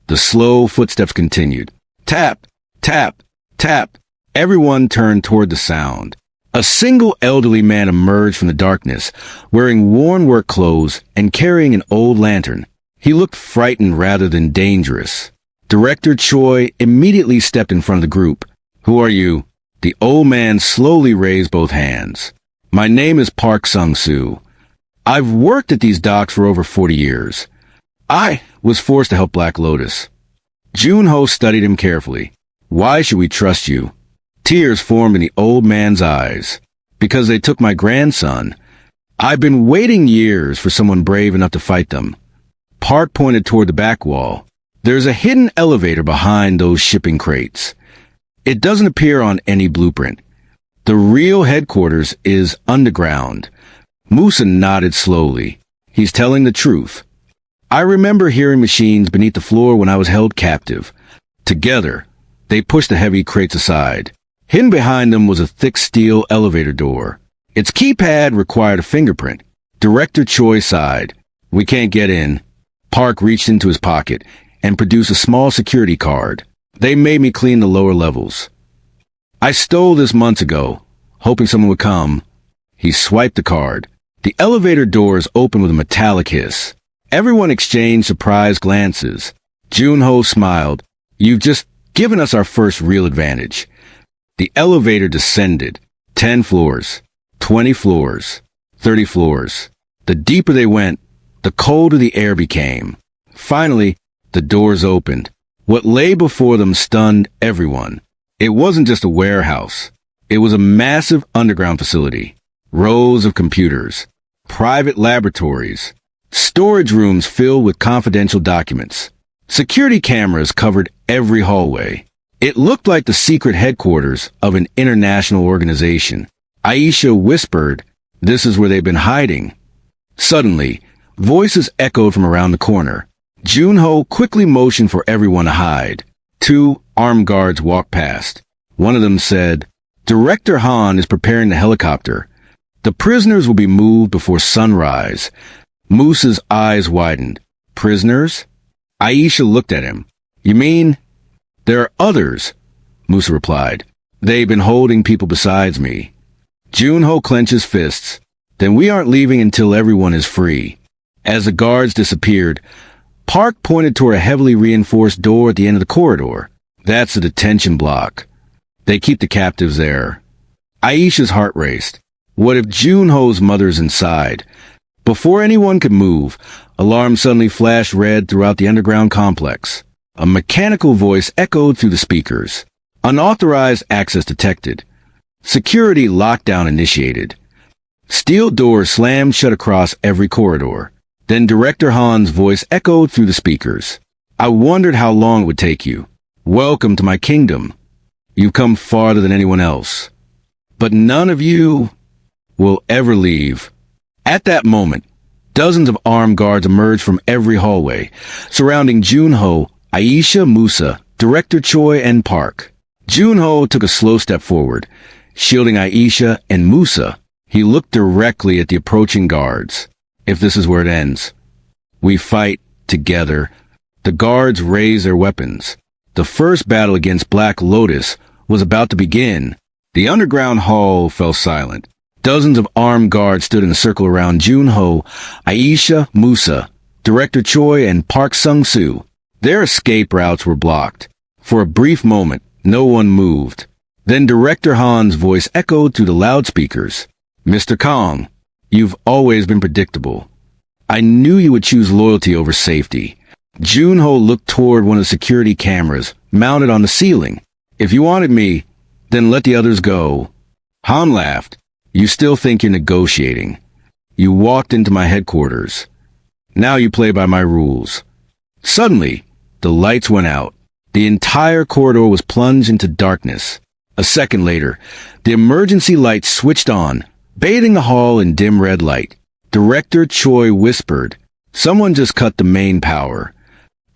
The slow footsteps continued. Tap, tap, tap. Everyone turned toward the sound. A single elderly man emerged from the darkness, wearing worn work clothes and carrying an old lantern. He looked frightened rather than dangerous. Director Choi immediately stepped in front of the group. Who are you? The old man slowly raised both hands. My name is Park Sung-soo. I've worked at these docks for over 40 years. I was forced to help Black Lotus. Junho studied him carefully. Why should we trust you? Tears formed in the old man's eyes. Because they took my grandson. I've been waiting years for someone brave enough to fight them. Park pointed toward the back wall. There's a hidden elevator behind those shipping crates. It doesn't appear on any blueprint. The real headquarters is underground. Musa nodded slowly. He's telling the truth. I remember hearing machines beneath the floor when I was held captive. Together, they pushed the heavy crates aside. Hidden behind them was a thick steel elevator door. Its keypad required a fingerprint. Director Choi sighed. We can't get in. Park reached into his pocket and produced a small security card. They made me clean the lower levels. I stole this months ago, hoping someone would come. He swiped the card. The elevator doors opened with a metallic hiss. Everyone exchanged surprised glances. Junho smiled. You've just given us our first real advantage. The elevator descended. 10 floors, 20 floors, 30 floors. The deeper they went, the colder the air became. Finally, the doors opened. What lay before them stunned everyone. It wasn't just a warehouse. It was a massive underground facility. Rows of computers, private laboratories, storage rooms filled with confidential documents. Security cameras covered every hallway. It looked like the secret headquarters of an international organization. Aisha whispered, "This is where they've been hiding." Suddenly, voices echoed from around the corner. Junho quickly motioned for everyone to hide. 2 armed guards walked past. One of them said, Director Han is preparing the helicopter. The prisoners will be moved before sunrise. Musa's eyes widened. Prisoners? Aisha looked at him. You mean? There are others, Musa replied. They've been holding people besides me. Junho clenches fists. Then we aren't leaving until everyone is free. As the guards disappeared, Park pointed toward a heavily reinforced door at the end of the corridor. That's a detention block. They keep the captives there. Aisha's heart raced. What if Junho's mother's inside? Before anyone could move, alarms suddenly flashed red throughout the underground complex. A mechanical voice echoed through the speakers. Unauthorized access detected. Security lockdown initiated. Steel doors slammed shut across every corridor. Then Director Han's voice echoed through the speakers. I wondered how long it would take you. Welcome to my kingdom. You've come farther than anyone else. But none of you will ever leave. At that moment, dozens of armed guards emerged from every hallway, surrounding Junho, Aisha, Musa, Director Choi, and Park. Junho took a slow step forward, shielding Aisha and Musa. He looked directly at the approaching guards. If this is where it ends, we fight together. The guards raised their weapons. The first battle against Black Lotus was about to begin. The underground hall fell silent. Dozens of armed guards stood in a circle around Junho, Aisha, Musa, Director Choi, and Park Sung-soo. Their escape routes were blocked. For a brief moment, no one moved. Then Director Han's voice echoed through the loudspeakers. Mr. Kong, you've always been predictable. I knew you would choose loyalty over safety. Junho looked toward one of the security cameras mounted on the ceiling. If you wanted me, then let the others go. Han laughed. You still think you're negotiating. You walked into my headquarters. Now you play by my rules. Suddenly, the lights went out. The entire corridor was plunged into darkness. A second later, the emergency lights switched on, bathing the hall in dim red light. Director Choi whispered, "Someone just cut the main power."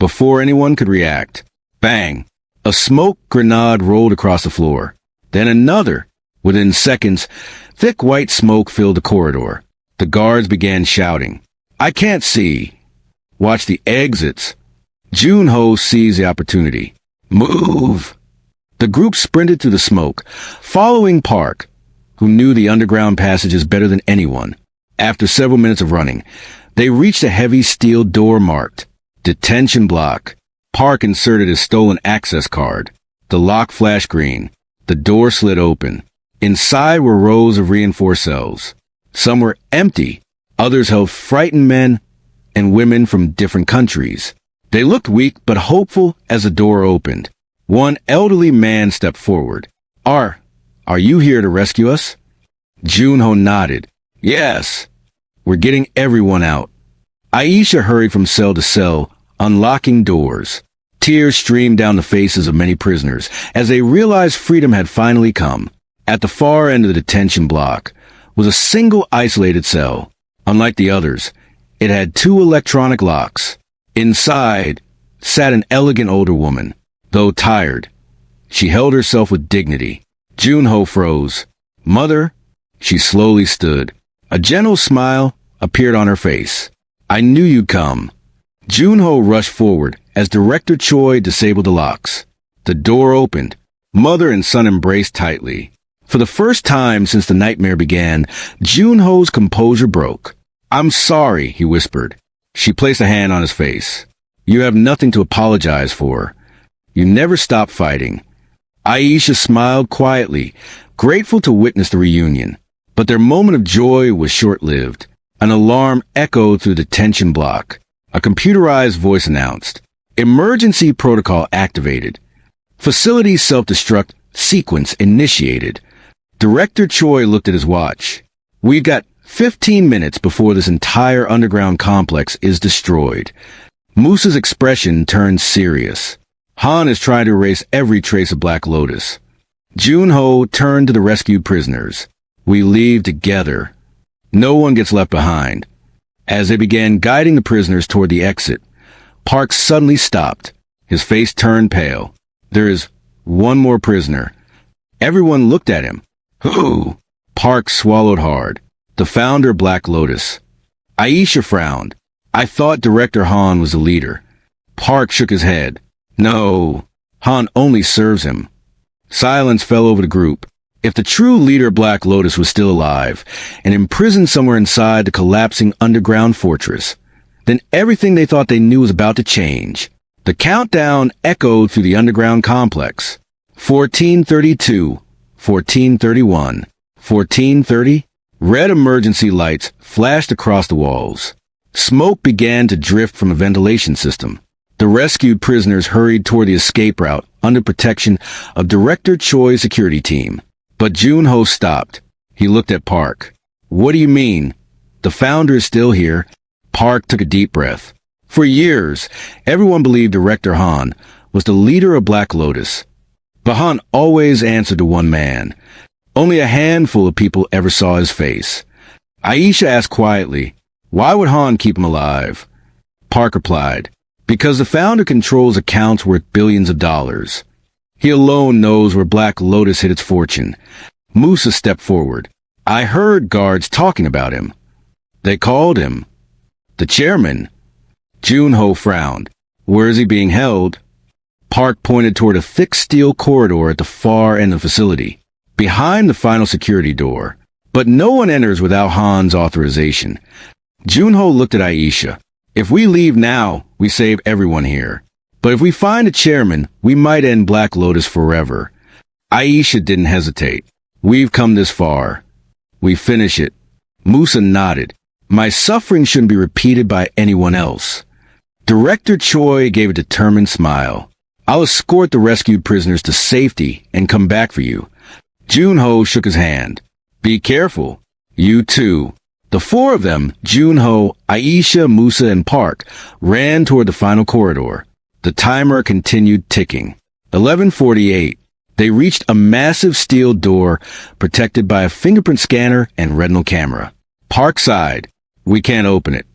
Before anyone could react, bang! A smoke grenade rolled across the floor. Then another. Within seconds, thick white smoke filled the corridor. The guards began shouting, "I can't see. Watch the exits." Junho seized the opportunity. Move! The group sprinted through the smoke, following Park, who knew the underground passages better than anyone. After several minutes of running, they reached a heavy steel door marked detention block. Park inserted his stolen access card. The lock flashed green. The door slid open. Inside were rows of reinforced cells. Some were empty. Others held frightened men and women from different countries. They looked weak but hopeful as the door opened. One elderly man stepped forward. Are you here to rescue us?" Junho nodded. "Yes. We're getting everyone out." Aisha hurried from cell to cell, unlocking doors. Tears streamed down the faces of many prisoners as they realized freedom had finally come. At the far end of the detention block was a single isolated cell. Unlike the others, it had 2 electronic locks. Inside sat an elegant older woman. Though tired, she held herself with dignity. Junho froze. "Mother?" She slowly stood. A gentle smile appeared on her face. "I knew you'd come." Junho rushed forward as Director Choi disabled the locks. The door opened. Mother and son embraced tightly. For the first time since the nightmare began, Junho's composure broke. "I'm sorry," he whispered. She placed a hand on his face. "You have nothing to apologize for. You never stopped fighting." Aisha smiled quietly, grateful to witness the reunion. But their moment of joy was short-lived. An alarm echoed through the detention block. A computerized voice announced, "Emergency protocol activated. Facility self-destruct sequence initiated." Director Choi looked at his watch. "We've got 15 minutes before this entire underground complex is destroyed." Musa's expression turned serious. Han is trying to erase every trace of Black Lotus. Junho turned to the rescued prisoners. "We leave together. No one gets left behind." As they began guiding the prisoners toward the exit, Park suddenly stopped. His face turned pale. "There is one more prisoner." Everyone looked at him. "Who?" Park swallowed hard. "The founder of Black Lotus." Aisha frowned. "I thought Director Han was the leader." Park shook his head. "No, Han only serves him. Silence fell over the group. If the true leader of Black Lotus was still alive and imprisoned somewhere inside the collapsing underground fortress, then everything they thought they knew was about to change. The countdown echoed through the underground complex. 1432, 1431, 1430. Red emergency lights flashed across the walls. Smoke began to drift from a ventilation system. The rescued prisoners hurried toward the escape route under protection of Director Choi's security team. But Junho stopped. He looked at Park. What do you mean? The founder is still here. Park took a deep breath. For years, everyone believed Director Han was the leader of Black Lotus. But Han always answered to one man. Only a handful of people ever saw his face. Aisha asked quietly, why would Han keep him alive? Park replied, because the founder controls accounts worth billions of dollars. He alone knows where Black Lotus hid its fortune. Musa stepped forward. I heard guards talking about him. They called him the chairman. Junho frowned. Where is he being held? Park pointed toward a thick steel corridor at the far end of the facility, behind the final security door. But no one enters without Han's authorization. Junho looked at Aisha. If we leave now, we save everyone here. But if we find a chairman, we might end Black Lotus forever. Aisha didn't hesitate. We've come this far. We finish it. Musa nodded. My suffering shouldn't be repeated by anyone else. Director Choi gave a determined smile. I'll escort the rescued prisoners to safety and come back for you. Junho shook his hand. Be careful. You too. The four of them, Junho, Aisha, Musa, and Park, ran toward the final corridor. The timer continued ticking. 11:48. They reached a massive steel door protected by a fingerprint scanner and retinal camera. Park sighed. We can't open it.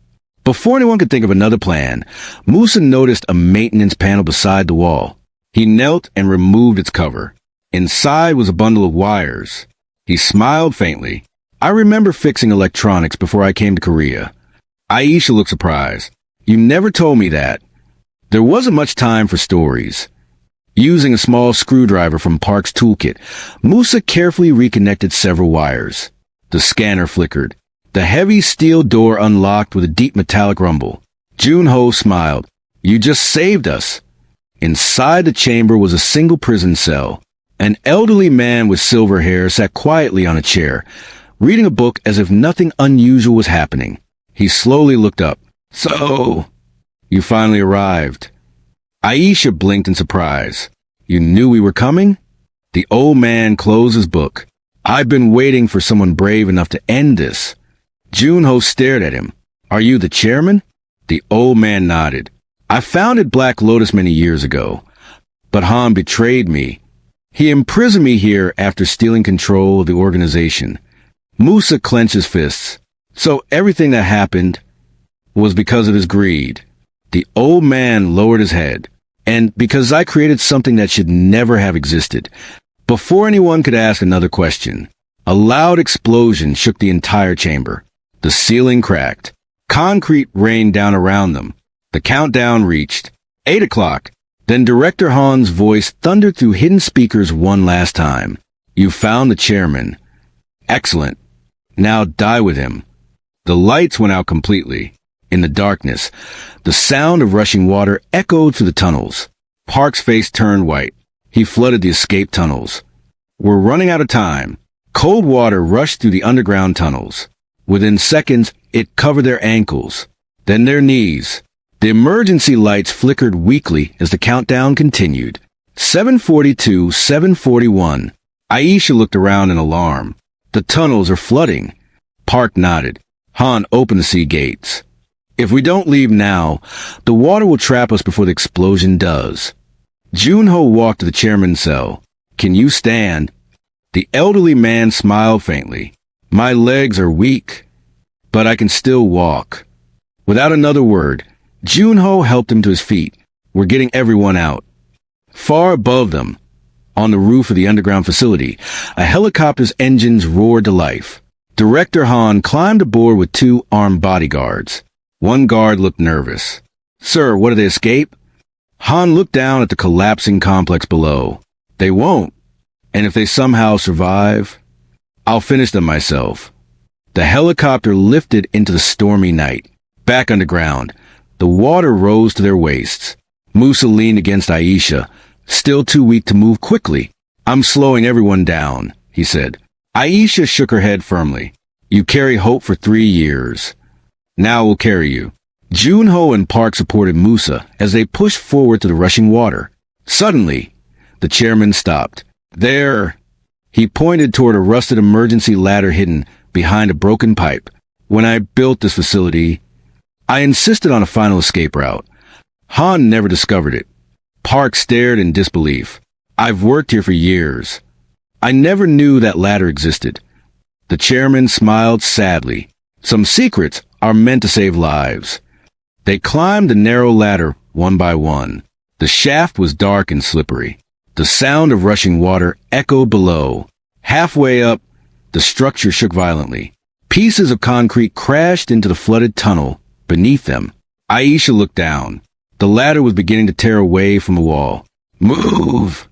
Before anyone could think of another plan, Musa noticed a maintenance panel beside the wall. He knelt and removed its cover. Inside was a bundle of wires. He smiled faintly. I remember fixing electronics before I came to Korea. Aisha looked surprised. You never told me that. There wasn't much time for stories. Using a small screwdriver from Park's toolkit, Musa carefully reconnected several wires. The scanner flickered. The heavy steel door unlocked with a deep metallic rumble. Junho smiled. You just saved us. Inside the chamber was a single prison cell. An elderly man with silver hair sat quietly on a chair, reading a book as if nothing unusual was happening. He slowly looked up. So, you finally arrived. Aisha blinked in surprise. You knew we were coming? The old man closed his book. I've been waiting for someone brave enough to end this. Junho stared at him. Are you the chairman? The old man nodded. I founded Black Lotus many years ago, but Han betrayed me. He imprisoned me here after stealing control of the organization. Musa clenched his fists. So everything that happened was because of his greed. The old man lowered his head. And because I created something that should never have existed. Before anyone could ask another question, a loud explosion shook the entire chamber. The ceiling cracked. Concrete rained down around them. The countdown reached 8 o'clock. Then Director Han's voice thundered through hidden speakers one last time. You found the chairman. Excellent. Now die with him. The lights went out completely. In the darkness, the sound of rushing water echoed through the tunnels. Park's face turned white. He flooded the escape tunnels. We're running out of time. Cold water rushed through the underground tunnels. Within seconds, it covered their ankles, then their knees. The emergency lights flickered weakly as the countdown continued. 7:42, 7:41. Aisha looked around in alarm. The tunnels are flooding. Park nodded. Han opened the sea gates. If we don't leave now, the water will trap us before the explosion does. Junho walked to the chairman's cell. Can you stand? The elderly man smiled faintly. My legs are weak, but I can still walk. Without another word, Junho helped him to his feet. We're getting everyone out. Far above them, on the roof of the underground facility, a helicopter's engines roared to life. Director Han climbed aboard with 2 armed bodyguards. One guard looked nervous. Sir, what did they escape? Han looked down at the collapsing complex below. They won't. And if they somehow survive, I'll finish them myself. The helicopter lifted into the stormy night. Back underground, the water rose to their waists. Musa leaned against Aisha, still too weak to move quickly. I'm slowing everyone down, he said. Aisha shook her head firmly. You carry hope for 3 years. Now we'll carry you. Junho and Park supported Musa as they pushed forward to the rushing water. Suddenly, the chairman stopped. There, he pointed toward a rusted emergency ladder hidden behind a broken pipe. When I built this facility, I insisted on a final escape route. Han never discovered it. Park stared in disbelief. I've worked here for years. I never knew that ladder existed. The chairman smiled sadly. Some secrets are meant to save lives. They climbed the narrow ladder one by one. The shaft was dark and slippery. The sound of rushing water echoed below. Halfway up, the structure shook violently. Pieces of concrete crashed into the flooded tunnel beneath them. Aisha looked down. The ladder was beginning to tear away from the wall. Move!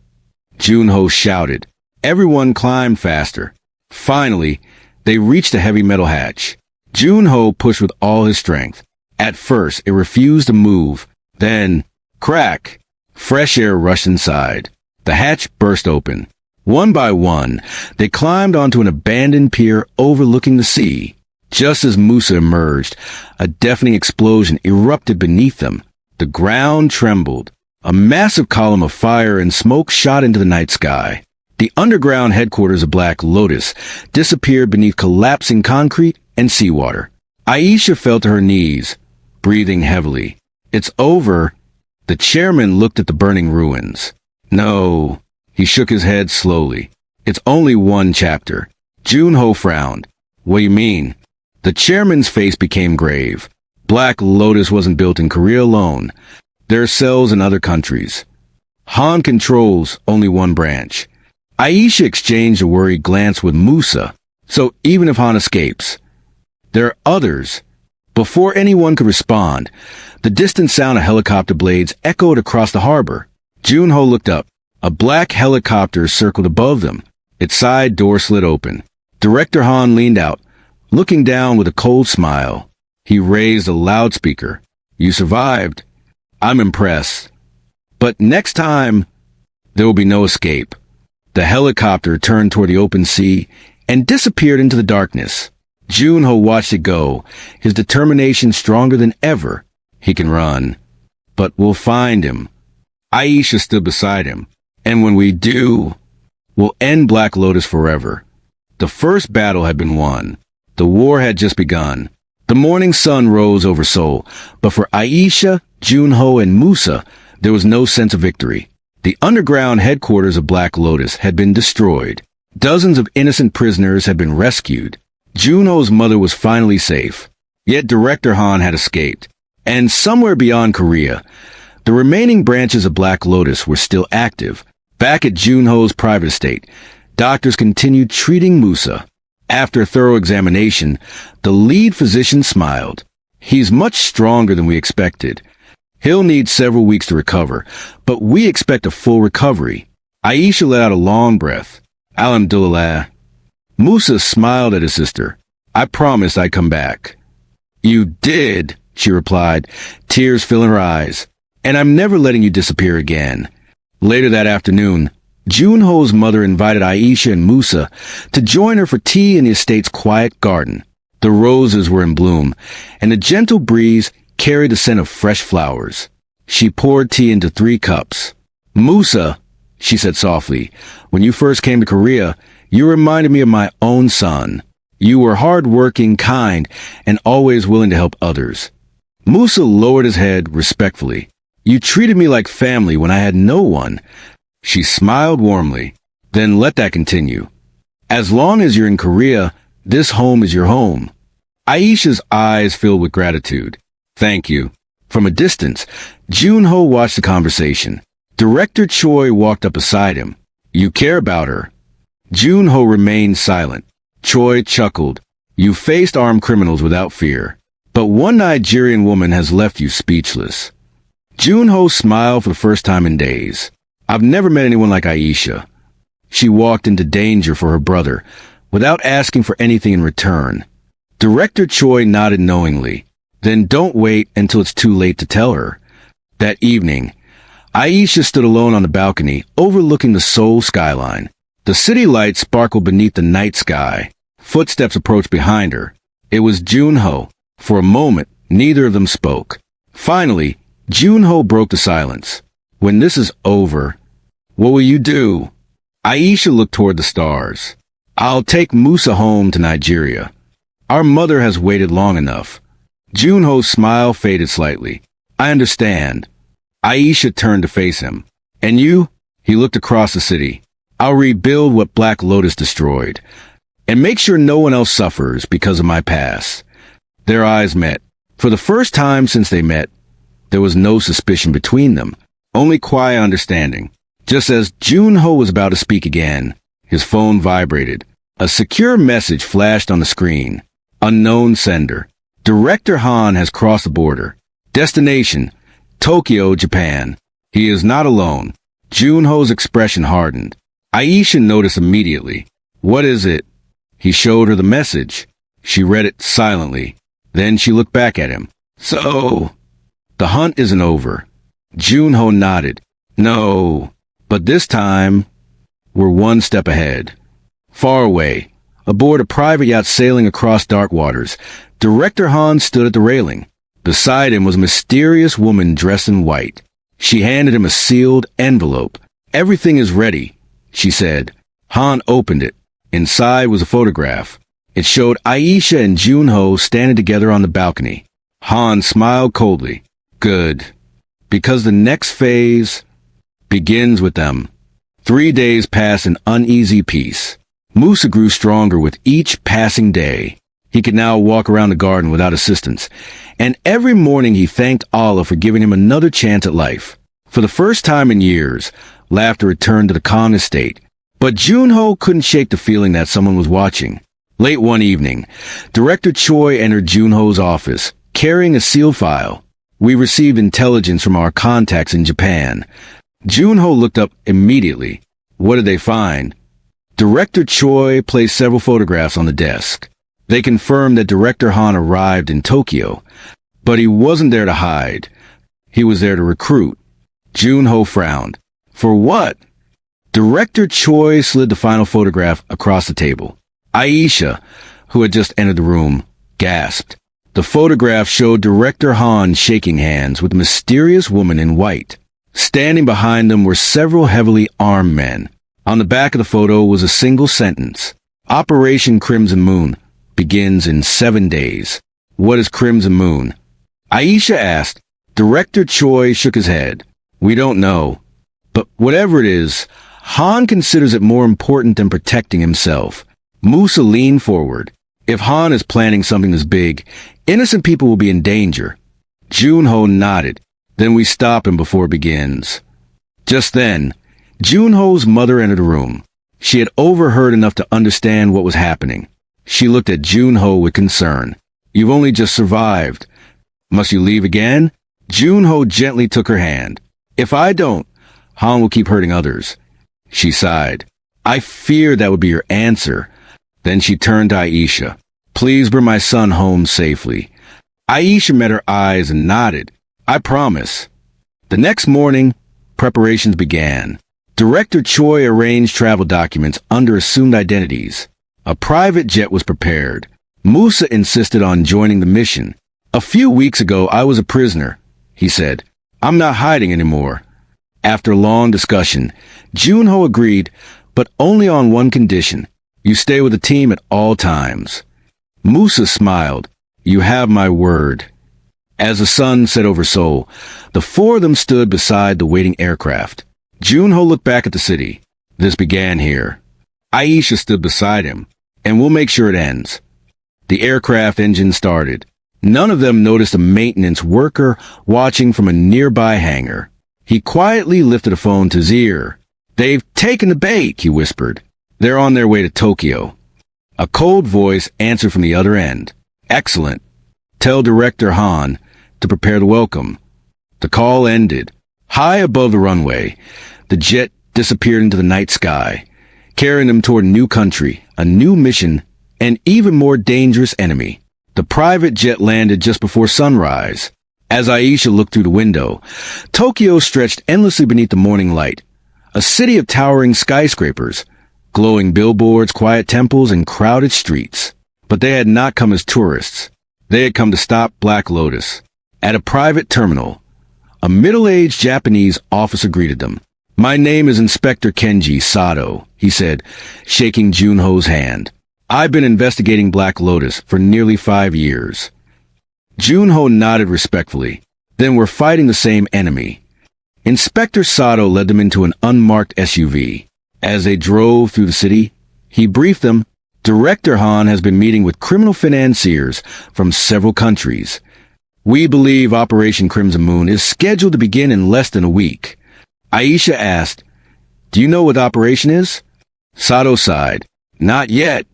Junho shouted. Everyone climbed faster. Finally, they reached a heavy metal hatch. Junho pushed with all his strength. At first, it refused to move. Then, crack! Fresh air rushed inside. The hatch burst open. One by one, they climbed onto an abandoned pier overlooking the sea. Just as Musa emerged, a deafening explosion erupted beneath them. The ground trembled. A massive column of fire and smoke shot into the night sky. The underground headquarters of Black Lotus disappeared beneath collapsing concrete and seawater. Aisha fell to her knees, breathing heavily. It's over. The chairman looked at the burning ruins. No. He shook his head slowly. It's only one chapter. Junho frowned. What do you mean? The chairman's face became grave. Black Lotus wasn't built in Korea alone. There are cells in other countries. Han controls only one branch. Aisha exchanged a worried glance with Musa. So even if Han escapes, there are others. Before anyone could respond, the distant sound of helicopter blades echoed across the harbor. Junho looked up. A black helicopter circled above them. Its side door slid open. Director Han leaned out, looking down with a cold smile. He raised a loudspeaker. You survived. I'm impressed. But next time, there will be no escape. The helicopter turned toward the open sea and disappeared into the darkness. Junho watched it go, his determination stronger than ever. He can run. But we'll find him. Aisha stood beside him. And when we do, we'll end Black Lotus forever. The first battle had been won. The war had just begun. The morning sun rose over Seoul, but for Aisha, Junho, and Musa, there was no sense of victory. The underground headquarters of Black Lotus had been destroyed. Dozens of innocent prisoners had been rescued. Junho's mother was finally safe. Yet Director Han had escaped. And somewhere beyond Korea, the remaining branches of Black Lotus were still active. Back at Junho's private estate, doctors continued treating Musa. After a thorough examination, the lead physician smiled. He's much stronger than we expected. He'll need several weeks to recover, but we expect a full recovery. Aisha let out a long breath. Alhamdulillah. Musa smiled at his sister. I promised I'd come back. You did, she replied, tears filling her eyes. And I'm never letting you disappear again. Later that afternoon, Junho's mother invited Aisha and Musa to join her for tea in the estate's quiet garden. The roses were in bloom, and a gentle breeze carried the scent of fresh flowers. She poured tea into 3 cups. Musa, she said softly, when you first came to Korea, you reminded me of my own son. You were hard-working, kind, and always willing to help others. Musa lowered his head respectfully. You treated me like family when I had no one. She smiled warmly. Then let that continue. As long as you're in Korea, this home is your home. Aisha's eyes filled with gratitude. Thank you. From a distance, Junho watched the conversation. Director Choi walked up beside him. You care about her. Junho remained silent. Choi chuckled. You faced armed criminals without fear. But one Nigerian woman has left you speechless. Junho smiled for the first time in days. I've never met anyone like Aisha. She walked into danger for her brother, without asking for anything in return. Director Choi nodded knowingly. Then don't wait until it's too late to tell her. That evening, Aisha stood alone on the balcony, overlooking the Seoul skyline. The city lights sparkled beneath the night sky. Footsteps approached behind her. It was Junho. For a moment, neither of them spoke. Finally, Junho broke the silence. When this is over, what will you do? Aisha looked toward the stars. I'll take Musa home to Nigeria. Our mother has waited long enough. Junho's smile faded slightly. I understand. Aisha turned to face him. And you? He looked across the city. I'll rebuild what Black Lotus destroyed. And make sure no one else suffers because of my past. Their eyes met. For the first time since they met, there was no suspicion between them, only quiet understanding. Just as Junho was about to speak again, his phone vibrated. A secure message flashed on the screen. Unknown sender. Director Han has crossed the border. Destination, Tokyo, Japan. He is not alone. Junho's expression hardened. Aisha noticed immediately. What is it? He showed her the message. She read it silently. Then she looked back at him. So, the hunt isn't over. Junho nodded. No, but this time, we're one step ahead. Far away, aboard a private yacht sailing across dark waters, Director Han stood at the railing. Beside him was a mysterious woman dressed in white. She handed him a sealed envelope. Everything is ready, she said. Han opened it. Inside was a photograph. It showed Aisha and Junho standing together on the balcony. Han smiled coldly. Good. Because the next phase begins with them. 3 days passed in uneasy peace. Musa grew stronger with each passing day. He could now walk around the garden without assistance. And every morning he thanked Allah for giving him another chance at life. For the first time in years, laughter returned to the calmness state. But Junho couldn't shake the feeling that someone was watching. Late one evening, Director Choi entered Junho's office, carrying a sealed file. We received intelligence from our contacts in Japan. Junho looked up immediately. What did they find? Director Choi placed several photographs on the desk. They confirmed that Director Han arrived in Tokyo, but he wasn't there to hide. He was there to recruit. Junho frowned. For what? Director Choi slid the final photograph across the table. Aisha, who had just entered the room, gasped. The photograph showed Director Han shaking hands with a mysterious woman in white. Standing behind them were several heavily armed men. On the back of the photo was a single sentence. Operation Crimson Moon begins in 7 days. What is Crimson Moon? Aisha asked. Director Choi shook his head. We don't know. But whatever it is, Han considers it more important than protecting himself. Musa leaned forward. If Han is planning something this big, innocent people will be in danger. Junho nodded. Then we stop him before it begins. Just then, Junho's mother entered the room. She had overheard enough to understand what was happening. She looked at Junho with concern. You've only just survived. Must you leave again? Junho gently took her hand. If I don't, Han will keep hurting others. She sighed. I fear that would be your answer. Then she turned to Aisha. Please bring my son home safely. Aisha met her eyes and nodded. I promise. The next morning, preparations began. Director Choi arranged travel documents under assumed identities. A private jet was prepared. Musa insisted on joining the mission. A few weeks ago, I was a prisoner, he said. I'm not hiding anymore. After long discussion, Junho agreed, but only on one condition. You stay with the team at all times. Musa smiled. You have my word. As the sun set over Seoul, the four of them stood beside the waiting aircraft. Junho looked back at the city. This began here. Aisha stood beside him. And we'll make sure it ends. The aircraft engine started. None of them noticed a maintenance worker watching from a nearby hangar. He quietly lifted a phone to his ear. They've taken the bait, he whispered. They're on their way to Tokyo. A cold voice answered from the other end. Excellent. Tell Director Han to prepare the welcome. The The call ended. High above the runway, the jet disappeared into the night sky, carrying them toward a new country, a new mission, an even more dangerous enemy. The private jet landed just before sunrise. As Aisha looked through the window, Tokyo stretched endlessly beneath the morning light, a city of towering skyscrapers, glowing billboards, quiet temples, and crowded streets. But they had not come as tourists. They had come to stop Black Lotus. At a private terminal, a middle-aged Japanese officer greeted them. "My name is Inspector Kenji Sato," he said, shaking Junho's hand. "I've been investigating Black Lotus for nearly 5 years." Junho nodded respectfully. "Then we're fighting the same enemy." Inspector Sato led them into an unmarked SUV. As they drove through the city, he briefed them. "Director Han has been meeting with criminal financiers from several countries. We believe Operation Crimson Moon is scheduled to begin in less than a week." Aisha asked, "Do you know what the operation is?" Sato sighed. "Not yet.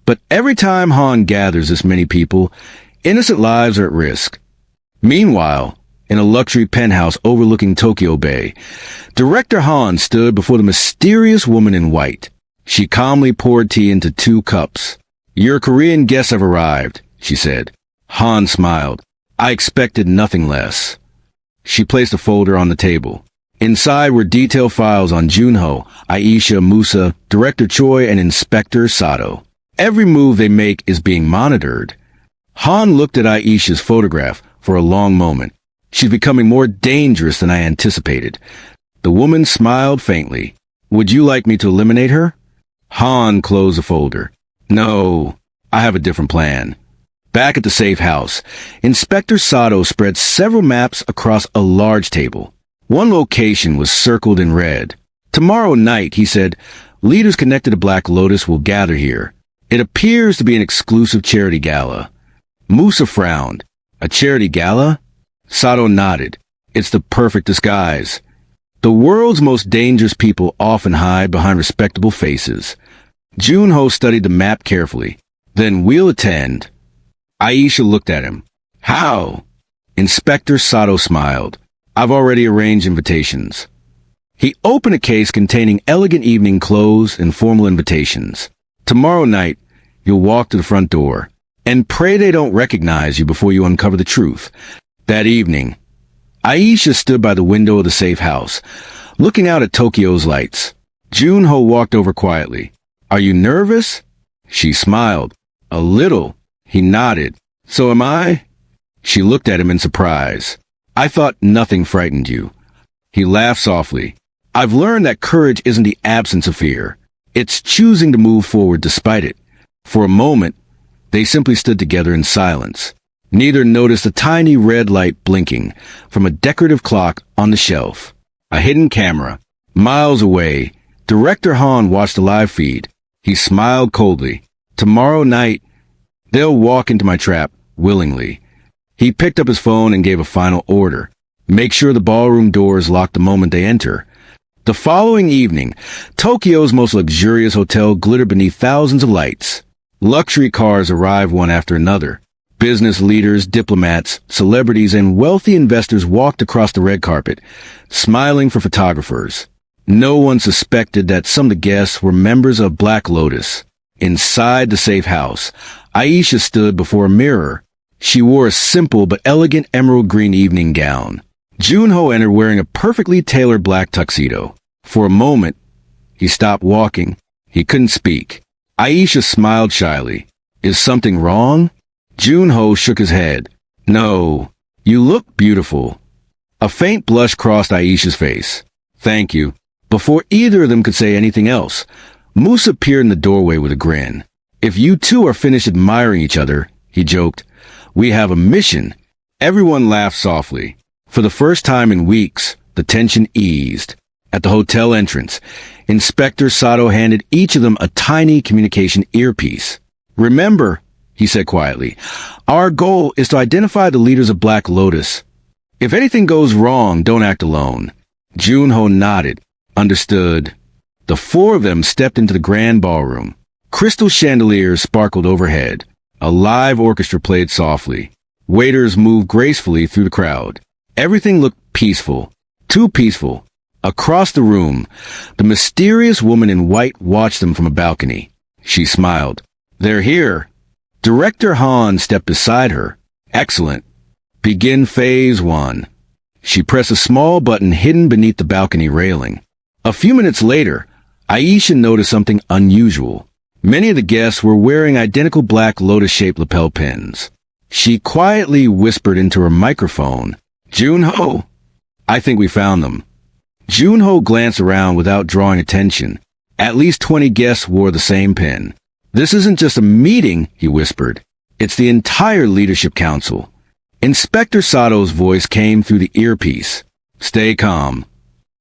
But every time Han gathers this many people, innocent lives are at risk." Meanwhile, in a luxury penthouse overlooking Tokyo Bay, Director Han stood before the mysterious woman in white. She calmly poured tea into 2 cups. "Your Korean guests have arrived," she said. Han smiled. "I expected nothing less." She placed a folder on the table. Inside were detailed files on Junho, Aisha, Musa, Director Choi, and Inspector Sato. Every move they make is being monitored. Han looked at Aisha's photograph for a long moment. "She's becoming more dangerous than I anticipated." The woman smiled faintly. "Would you like me to eliminate her?" Han closed the folder. "No, I have a different plan." Back at the safe house, Inspector Sato spread several maps across a large table. One location was circled in red. "Tomorrow night," he said, "leaders connected to Black Lotus will gather here. It appears to be an exclusive charity gala." Musa frowned. "A charity gala?" Sato nodded. "It's the perfect disguise. The world's most dangerous people often hide behind respectable faces." Junho studied the map carefully. "Then we'll attend." Aisha looked at him. "How?" Inspector Sato smiled. "I've already arranged invitations." He opened a case containing elegant evening clothes and formal invitations. "Tomorrow night, you'll walk to the front door, and pray they don't recognize you before you uncover the truth." That evening, Aisha stood by the window of the safe house, looking out at Tokyo's lights. Junho walked over quietly. "Are you nervous?" She smiled. "A little." He nodded. "So am I?" She looked at him in surprise. "I thought nothing frightened you." He laughed softly. "I've learned that courage isn't the absence of fear. It's choosing to move forward despite it." For a moment, they simply stood together in silence. Neither noticed a tiny red light blinking from a decorative clock on the shelf. A hidden camera. Miles away, Director Han watched the live feed. He smiled coldly. "Tomorrow night, they'll walk into my trap willingly." He picked up his phone and gave a final order. "Make sure the ballroom doors lock the moment they enter." The following evening, Tokyo's most luxurious hotel glittered beneath thousands of lights. Luxury cars arrived one after another. Business leaders, diplomats, celebrities, and wealthy investors walked across the red carpet, smiling for photographers. No one suspected that some of the guests were members of Black Lotus. Inside the safe house, Aisha stood before a mirror. She wore a simple but elegant emerald green evening gown. Junho entered wearing a perfectly tailored black tuxedo. For a moment, he stopped walking. He couldn't speak. Aisha smiled shyly. "Is something wrong?" Junho shook his head. "No, you look beautiful." A faint blush crossed Aisha's face. "Thank you." Before either of them could say anything else, Musa appeared in the doorway with a grin. "If you two are finished admiring each other," he joked, "we have a mission." Everyone laughed softly. For the first time in weeks, the tension eased. At the hotel entrance, Inspector Sato handed each of them a tiny communication earpiece. "Remember," he said quietly, "our goal is to identify the leaders of Black Lotus. If anything goes wrong, don't act alone." Junho nodded. "Understood." The 4 of them stepped into the grand ballroom. Crystal chandeliers sparkled overhead. A live orchestra played softly. Waiters moved gracefully through the crowd. Everything looked Peaceful. Too peaceful. Across the room, the mysterious woman in white watched them from a balcony. She smiled. They're here. Director Han stepped beside her. Excellent. Begin phase 1. She pressed a small button hidden beneath the balcony railing. A few minutes later, Aisha noticed something unusual. Many of the guests were wearing identical black lotus-shaped lapel pins. She quietly whispered into her microphone, "Junho, I think we found them." Junho glanced around without drawing attention. At least 20 guests wore the same pin. "This isn't just a meeting," he whispered. "It's the entire leadership council." Inspector Sato's voice came through the earpiece. "Stay calm.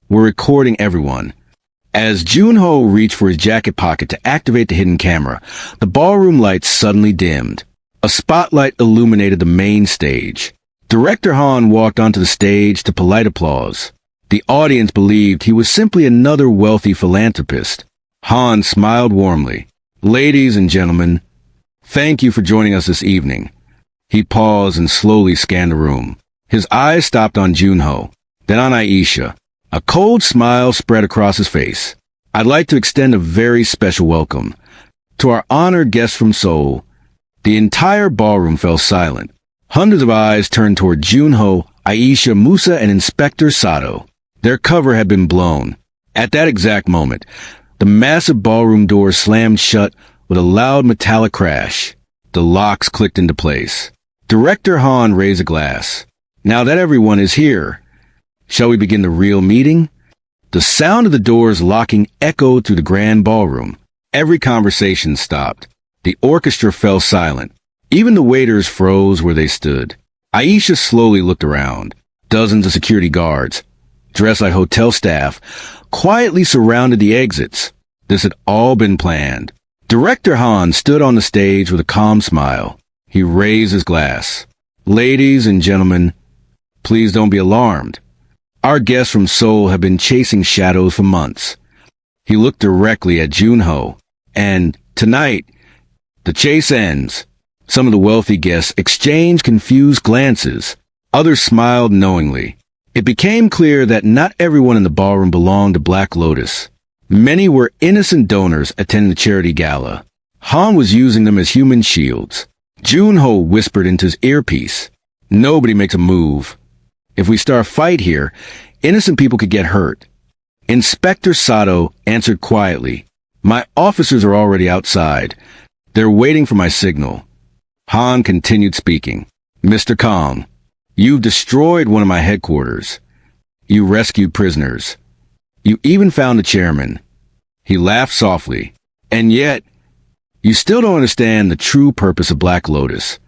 We're recording everyone." As Junho reached for his jacket pocket to activate the hidden camera, the ballroom lights suddenly dimmed. A spotlight illuminated the main stage. Director Han walked onto the stage to polite applause. The audience believed he was simply another wealthy philanthropist. Han smiled warmly. "Ladies and gentlemen, thank you for joining us this evening." He paused and slowly scanned the room. His eyes stopped on Junho, then on Aisha. A cold smile spread across his face. "I'd like to extend a very special welcome to our honored guests from Seoul." The entire ballroom fell silent. Hundreds of eyes turned toward Junho, Aisha, Musa, and Inspector Sato. Their cover had been blown. At that exact moment, the massive ballroom doors slammed shut with a loud metallic crash. The locks clicked into place. Director Han raised a glass. "Now that everyone is here, shall we begin the real meeting?" The sound of the doors locking echoed through the grand ballroom. Every conversation stopped. The orchestra fell silent. Even the waiters froze where they stood. Aisha slowly looked around. Dozens of security guards, dressed like hotel staff, quietly surrounded the exits. This had all been planned. Director Han stood on the stage with a calm smile. He raised his glass. "Ladies and gentlemen, please don't be alarmed. Our guests from Seoul have been chasing shadows for months." He looked directly at Junho. "And tonight, the chase ends." Some of the wealthy guests exchanged confused glances. Others smiled knowingly. It became clear that not everyone in the ballroom belonged to Black Lotus. Many were innocent donors attending the charity gala. Han was using them as human shields. Junho whispered into his earpiece, "Nobody makes a move. If we start a fight here, innocent people could get hurt." Inspector Sato answered quietly, "My officers are already outside. They're waiting for my signal." Han continued speaking. "Mr. Kong, you've destroyed one of my headquarters. You rescued prisoners. You even found the chairman." He laughed softly. "And yet, you still don't understand the true purpose of Black Lotus."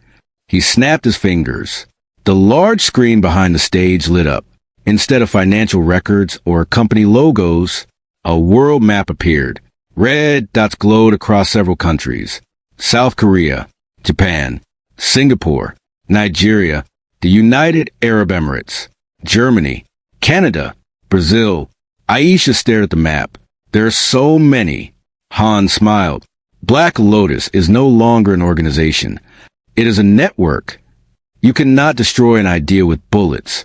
He snapped his fingers. The large screen behind the stage lit up. Instead of financial records or company logos, a world map appeared. Red dots glowed across several countries: South Korea, Japan, Singapore, Nigeria, the United Arab Emirates, Germany, Canada, Brazil. Aisha stared at the map. "There are so many." Han smiled. "Black Lotus is no longer an organization. It is a network. You cannot destroy an idea with bullets."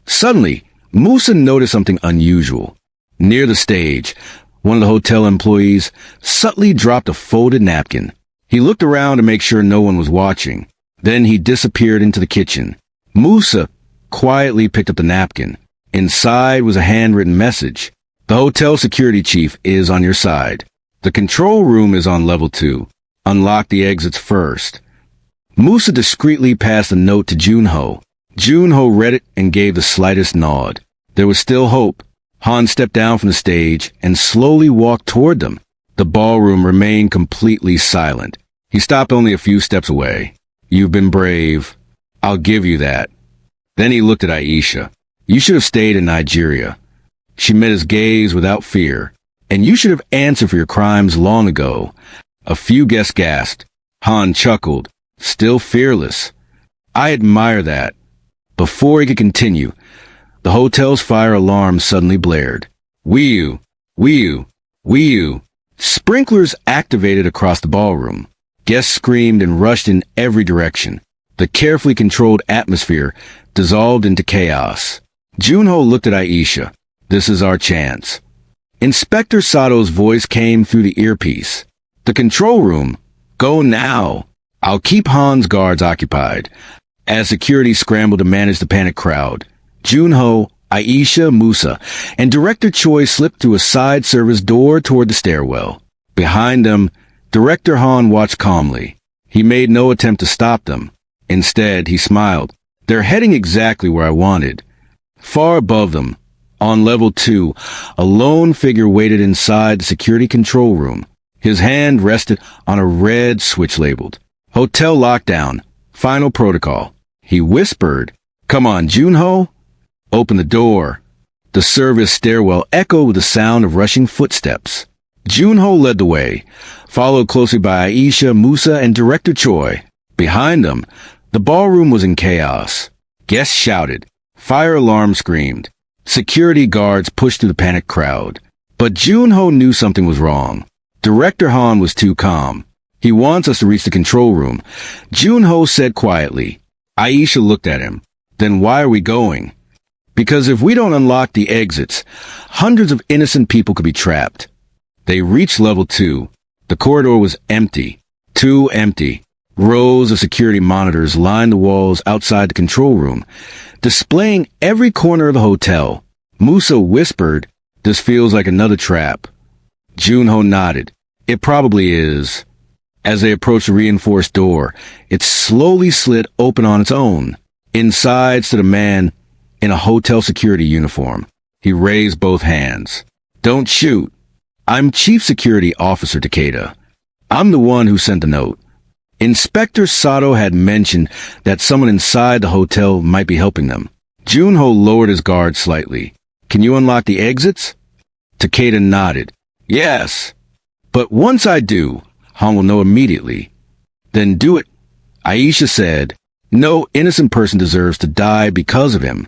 Suddenly, Musa noticed something unusual. Near the stage, one of the hotel employees subtly dropped a folded napkin. He looked around to make sure no one was watching. Then he disappeared into the kitchen. Musa quietly picked up the napkin. Inside was a handwritten message. "The hotel security chief is on your side. The control room is on level 2. Unlock the exits first." Musa discreetly passed the note to Junho. Junho read it and gave the slightest nod. There was still hope. Han stepped down from the stage and slowly walked toward them. The ballroom remained completely silent. He stopped only a few steps away. "You've been brave. I'll give you that." Then he looked at Aisha. "You should have stayed in Nigeria." She met his gaze without fear. "And you should have answered for your crimes long ago." A few guests gasped. Han chuckled, still fearless. "I admire that." Before he could continue, the hotel's fire alarm suddenly blared. Wee-oo, wee-oo, wee-oo. Sprinklers activated across the ballroom. Guests screamed and rushed in every direction. The carefully controlled atmosphere dissolved into chaos. Junho looked at Aisha. This is our chance. Inspector Sato's voice came through the earpiece. The control room. Go now. I'll keep Han's guards occupied. As security scrambled to manage the panicked crowd, Junho, Aisha, Musa, and Director Choi slipped through a side service door toward the stairwell. Behind them, Director Han watched calmly. He made no attempt to stop them. Instead, he smiled. They're heading exactly where I wanted. Far above them, on level 2, a lone figure waited inside the security control room. His hand rested on a red switch labeled Hotel Lockdown, Final Protocol. He whispered, "Come on, Junho." Open the door. The service stairwell echoed with the sound of rushing footsteps. Junho led the way, followed closely by Aisha, Musa, and Director Choi. Behind them, the ballroom was in chaos. Guests shouted. Fire alarms screamed. Security guards pushed through the panicked crowd. But Junho knew something was wrong. Director Han was too calm. He wants us to reach the control room, Junho said quietly. Aisha looked at him. Then why are we going? Because if we don't unlock the exits, hundreds of innocent people could be trapped. They reached level 2. The corridor was empty. Too empty. Rows of security monitors lined the walls outside the control room, displaying every corner of the hotel. Musa whispered, "This feels like another trap." Junho nodded. "It probably is." As they approached the reinforced door, it slowly slid open on its own. Inside stood a man in a hotel security uniform. He raised both hands. "Don't shoot. I'm Chief Security Officer Takeda. I'm the one who sent the note." Inspector Sato had mentioned that someone inside the hotel might be helping them. Junho lowered his guard slightly. "Can you unlock the exits?" Takeda nodded. "Yes. But once I do, Han will know immediately." "Then do it," Aisha said. "No innocent person deserves to die because of him."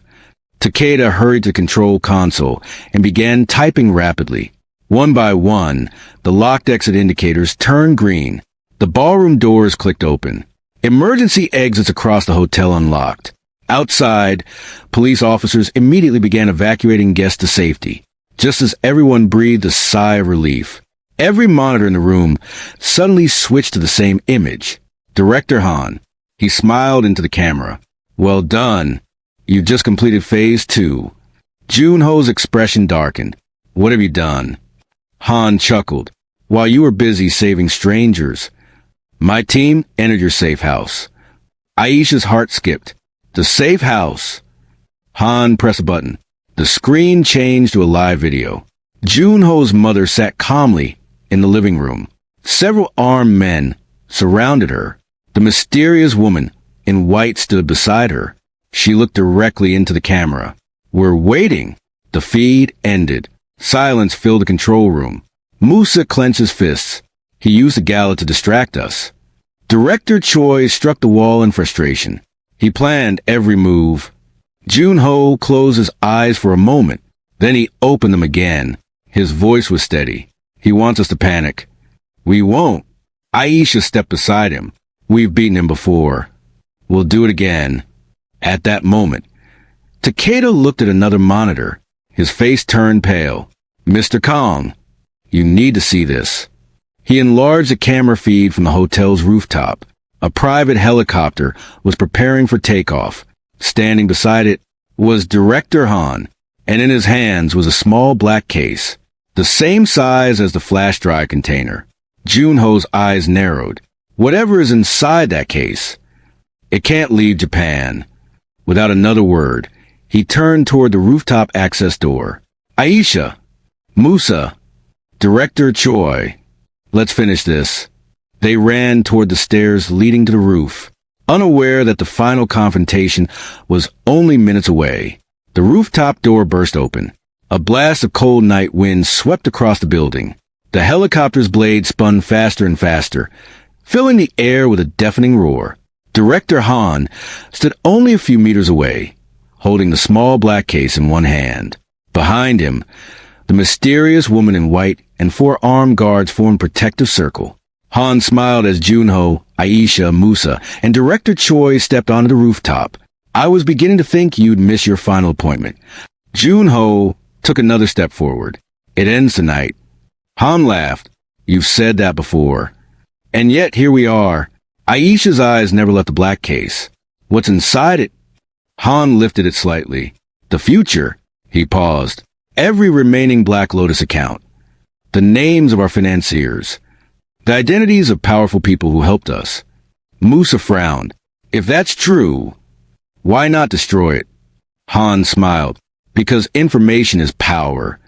Takeda hurried to the control console and began typing rapidly. One by one, the locked exit indicators turned green. The ballroom doors clicked open. Emergency exits across the hotel unlocked. Outside, police officers immediately began evacuating guests to safety. Just as everyone breathed a sigh of relief, every monitor in the room suddenly switched to the same image. Director Han. He smiled into the camera. "Well done. You've just completed Phase 2. Junho's expression darkened. "What have you done?" Han chuckled. "While you were busy saving strangers, my team entered your safe house." Aisha's heart skipped. "The safe house." Han pressed a button. The screen changed to a live video. Junho's mother sat calmly in the living room. Several armed men surrounded her. The mysterious woman in white stood beside her. She looked directly into the camera. "We're waiting." The feed ended. Silence filled the control room. Musa clenched his fists. He used the gala to distract us. Director Choi struck the wall in frustration. He planned every move. Junho closed his eyes for a moment. Then he opened them again. His voice was steady. "He wants us to panic." "We won't." Aisha stepped beside him. "We've beaten him before. We'll do it again." At that moment, Takeda looked at another monitor. His face turned pale. "Mr. Kong, you need to see this." He enlarged the camera feed from the hotel's rooftop. A private helicopter was preparing for takeoff. Standing beside it was Director Han, and in his hands was a small black case, the same size as the flash drive container. Junho's eyes narrowed. Whatever is inside that case, it can't leave Japan. Without another word, he turned toward the rooftop access door. "Aisha, Musa, Director Choi, let's finish this." They ran toward the stairs leading to the roof, unaware that the final confrontation was only minutes away. The rooftop door burst open. A blast of cold night wind swept across the building. The helicopter's blade spun faster and faster, filling the air with a deafening roar. Director Han stood only a few meters away, holding the small black case in one hand. Behind him, the mysterious woman in white and 4 armed guards formed a protective circle. Han smiled as Junho, Aisha, Musa, and Director Choi stepped onto the rooftop. I was beginning to think you'd miss your final appointment. Jun-ho took another step forward. It ends tonight. Han laughed. You've said that before. And yet here we are. Aisha's eyes never left the black case. What's inside it? Han lifted it slightly. The future. He paused. Every remaining Black Lotus account. The names of our financiers. The identities of powerful people who helped us. Musa frowned. If that's true, why not destroy it? Han smiled. Because information is power.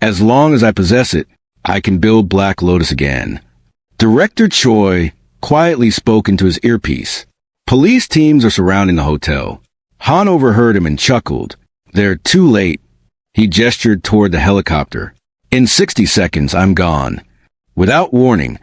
As long as I possess it, I can build Black Lotus again. Director Choi quietly spoke into his earpiece. Police teams are surrounding the hotel. Han overheard him and chuckled. They're too late. He gestured toward the helicopter. In 60 seconds, I'm gone. Without warning,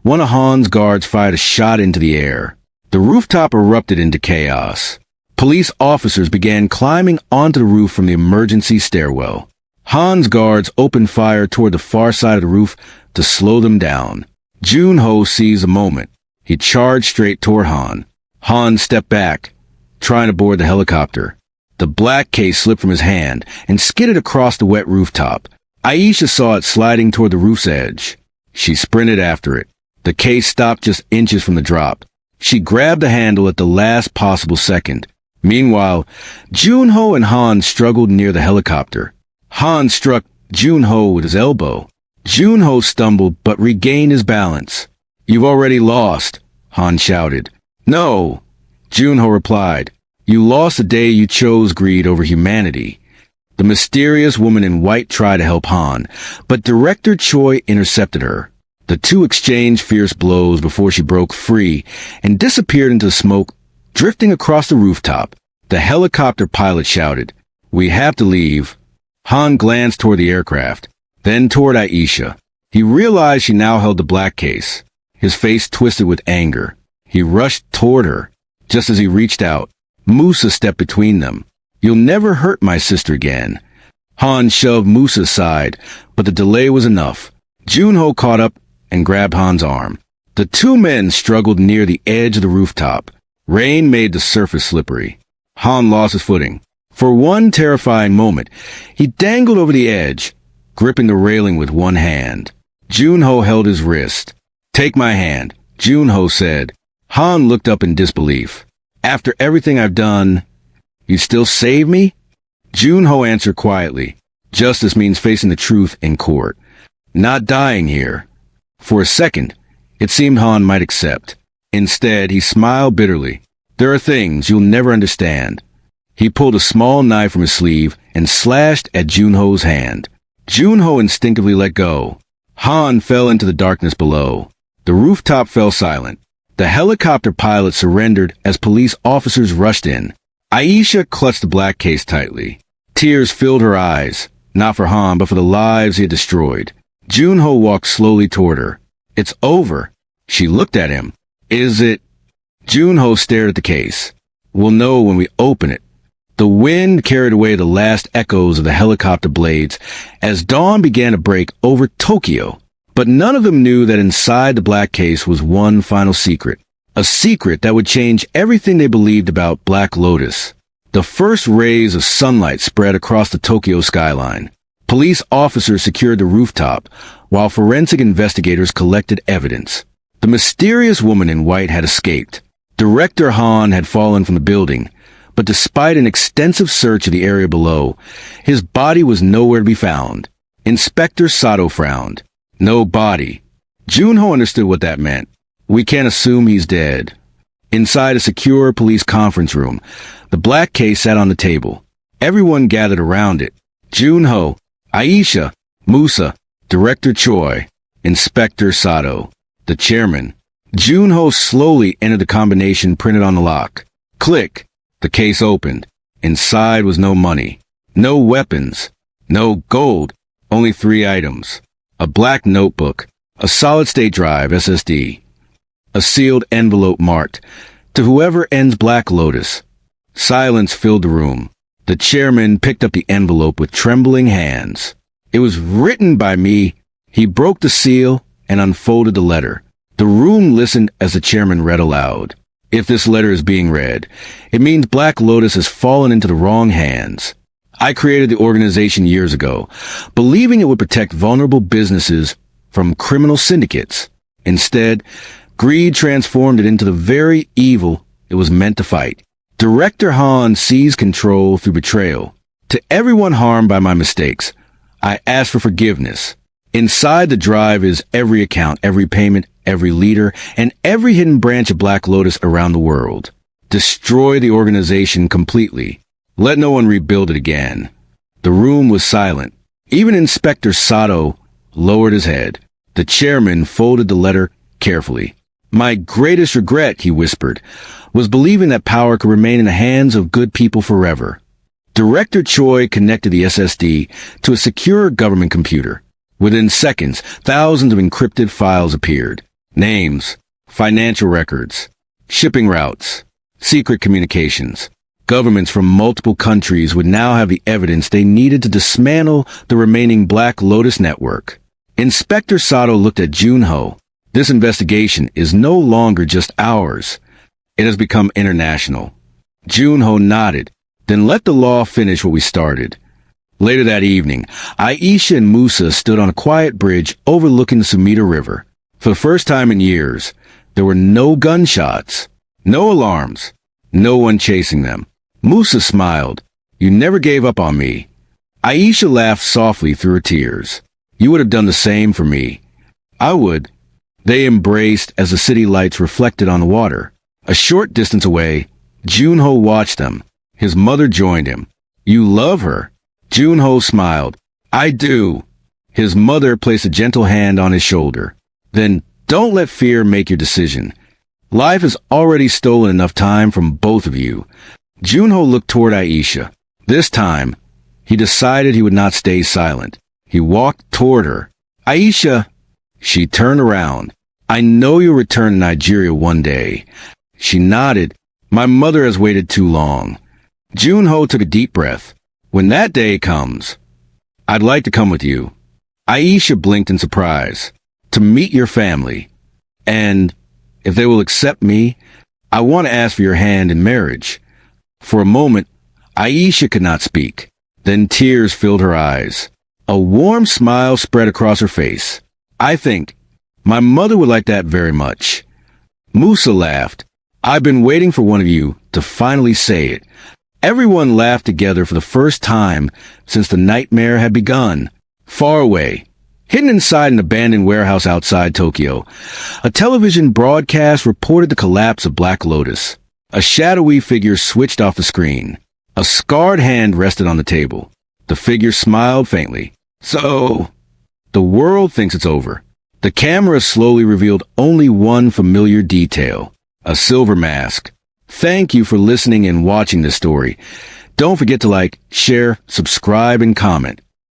one of Han's guards fired a shot into the air. The rooftop erupted into chaos. Police officers began climbing onto the roof from the emergency stairwell. Han's guards opened fire toward the far side of the roof to slow them down. Jun-ho seized a moment. He charged straight toward Han. Han stepped back, trying to board the helicopter. The black case slipped from his hand and skidded across the wet rooftop. Aisha saw it sliding toward the roof's edge. She sprinted after it. The case stopped just inches from the drop. She grabbed the handle at the last possible second. Meanwhile, Jun-ho and Han struggled near the helicopter. Han struck Jun-ho with his elbow. Jun-ho stumbled but regained his balance. You've already lost, Han shouted. No, Jun-ho replied. You lost the day you chose greed over humanity. The mysterious woman in white tried to help Han, but Director Choi intercepted her. The two exchanged fierce blows before she broke free and disappeared into the smoke, drifting across the rooftop. The helicopter pilot shouted, We have to leave. Han glanced toward the aircraft, then toward Aisha. He realized she now held the black case. His face twisted with anger. He rushed toward her. Just as he reached out, Musa stepped between them. You'll never hurt my sister again. Han shoved Musa aside, but the delay was enough. Jun-ho caught up and grabbed Han's arm. The two men struggled near the edge of the rooftop. Rain made the surface slippery. Han lost his footing. For one terrifying moment, he dangled over the edge, gripping the railing with one hand. Jun-ho held his wrist. Take my hand, Jun-ho said. Han looked up in disbelief. After everything I've done, you still save me? Jun-ho answered quietly. Justice means facing the truth in court, not dying here. For a second, it seemed Han might accept. Instead, he smiled bitterly. There are things you'll never understand. He pulled a small knife from his sleeve and slashed at Jun-ho's hand. Jun-ho instinctively let go. Han fell into the darkness below. The rooftop fell silent. The helicopter pilot surrendered as police officers rushed in. Aisha clutched the black case tightly. Tears filled her eyes, not for Han, but for the lives he had destroyed. Jun-ho walked slowly toward her. It's over. She looked at him. Is it? Jun-ho stared at the case. We'll know when we open it. The wind carried away the last echoes of the helicopter blades as dawn began to break over Tokyo. But none of them knew that inside the black case was one final secret. A secret that would change everything they believed about Black Lotus. The first rays of sunlight spread across the Tokyo skyline. Police officers secured the rooftop, while forensic investigators collected evidence. The mysterious woman in white had escaped. Director Han had fallen from the building, but despite an extensive search of the area below, his body was nowhere to be found. Inspector Sato frowned. No body. Jun-ho understood what that meant. We can't assume he's dead. Inside a secure police conference room, the black case sat on the table. Everyone gathered around it. Jun-ho, Aisha, Musa, Director Choi, Inspector Sato, the chairman. Jun-ho slowly entered the combination printed on the lock. Click. The case opened. Inside was no money, no weapons, no gold, only 3 items. A black notebook, a solid-state drive SSD, a sealed envelope marked, "To whoever ends Black Lotus." Silence filled the room. The chairman picked up the envelope with trembling hands. It was written by me. He broke the seal and unfolded the letter. The room listened as the chairman read aloud. If this letter is being read, it means Black Lotus has fallen into the wrong hands. I created the organization years ago, believing it would protect vulnerable businesses from criminal syndicates. Instead, greed transformed it into the very evil it was meant to fight. Director Han seized control through betrayal. To everyone harmed by my mistakes, I ask for forgiveness. Inside the drive is every account, every payment, every leader, and every hidden branch of Black Lotus around the world. Destroy the organization completely. Let no one rebuild it again. The room was silent. Even Inspector Sato lowered his head. The chairman folded the letter carefully. My greatest regret, he whispered, was believing that power could remain in the hands of good people forever. Director Choi connected the SSD to a secure government computer. Within seconds, thousands of encrypted files appeared. Names, financial records, shipping routes, secret communications. Governments from multiple countries would now have the evidence they needed to dismantle the remaining Black Lotus network. Inspector Sato looked at Junho. This investigation is no longer just ours. It has become international. Junho nodded, then let the law finish what we started. Later that evening, Aisha and Musa stood on a quiet bridge overlooking the Sumida River. For the first time in years, there were no gunshots, no alarms, no one chasing them. Musa smiled. You never gave up on me. Aisha laughed softly through her tears. You would have done the same for me. I would. They embraced as the city lights reflected on the water. A short distance away, Junho watched them. His mother joined him. You love her. Junho smiled. I do. His mother placed a gentle hand on his shoulder. Then don't let fear make your decision. Life has already stolen enough time from both of you. Junho looked toward Aisha. This time, he decided he would not stay silent. He walked toward her. Aisha, she turned around. I know you'll return to Nigeria one day. She nodded. My mother has waited too long. Junho took a deep breath. When that day comes, I'd like to come with you. Aisha blinked in surprise. To meet your family. And if they will accept me, I want to ask for your hand in marriage. For a moment, Aisha could not speak. Then tears filled her eyes. A warm smile spread across her face. I think my mother would like that very much. Musa laughed. I've been waiting for one of you to finally say it. Everyone laughed together for the first time since the nightmare had begun. Far away, hidden inside an abandoned warehouse outside Tokyo, a television broadcast reported the collapse of Black Lotus. A shadowy figure switched off the screen. A scarred hand rested on the table. The figure smiled faintly. So, the world thinks it's over. The camera slowly revealed only one familiar detail. A silver mask. Thank you for listening and watching this story. Don't forget to like, share, subscribe, and comment.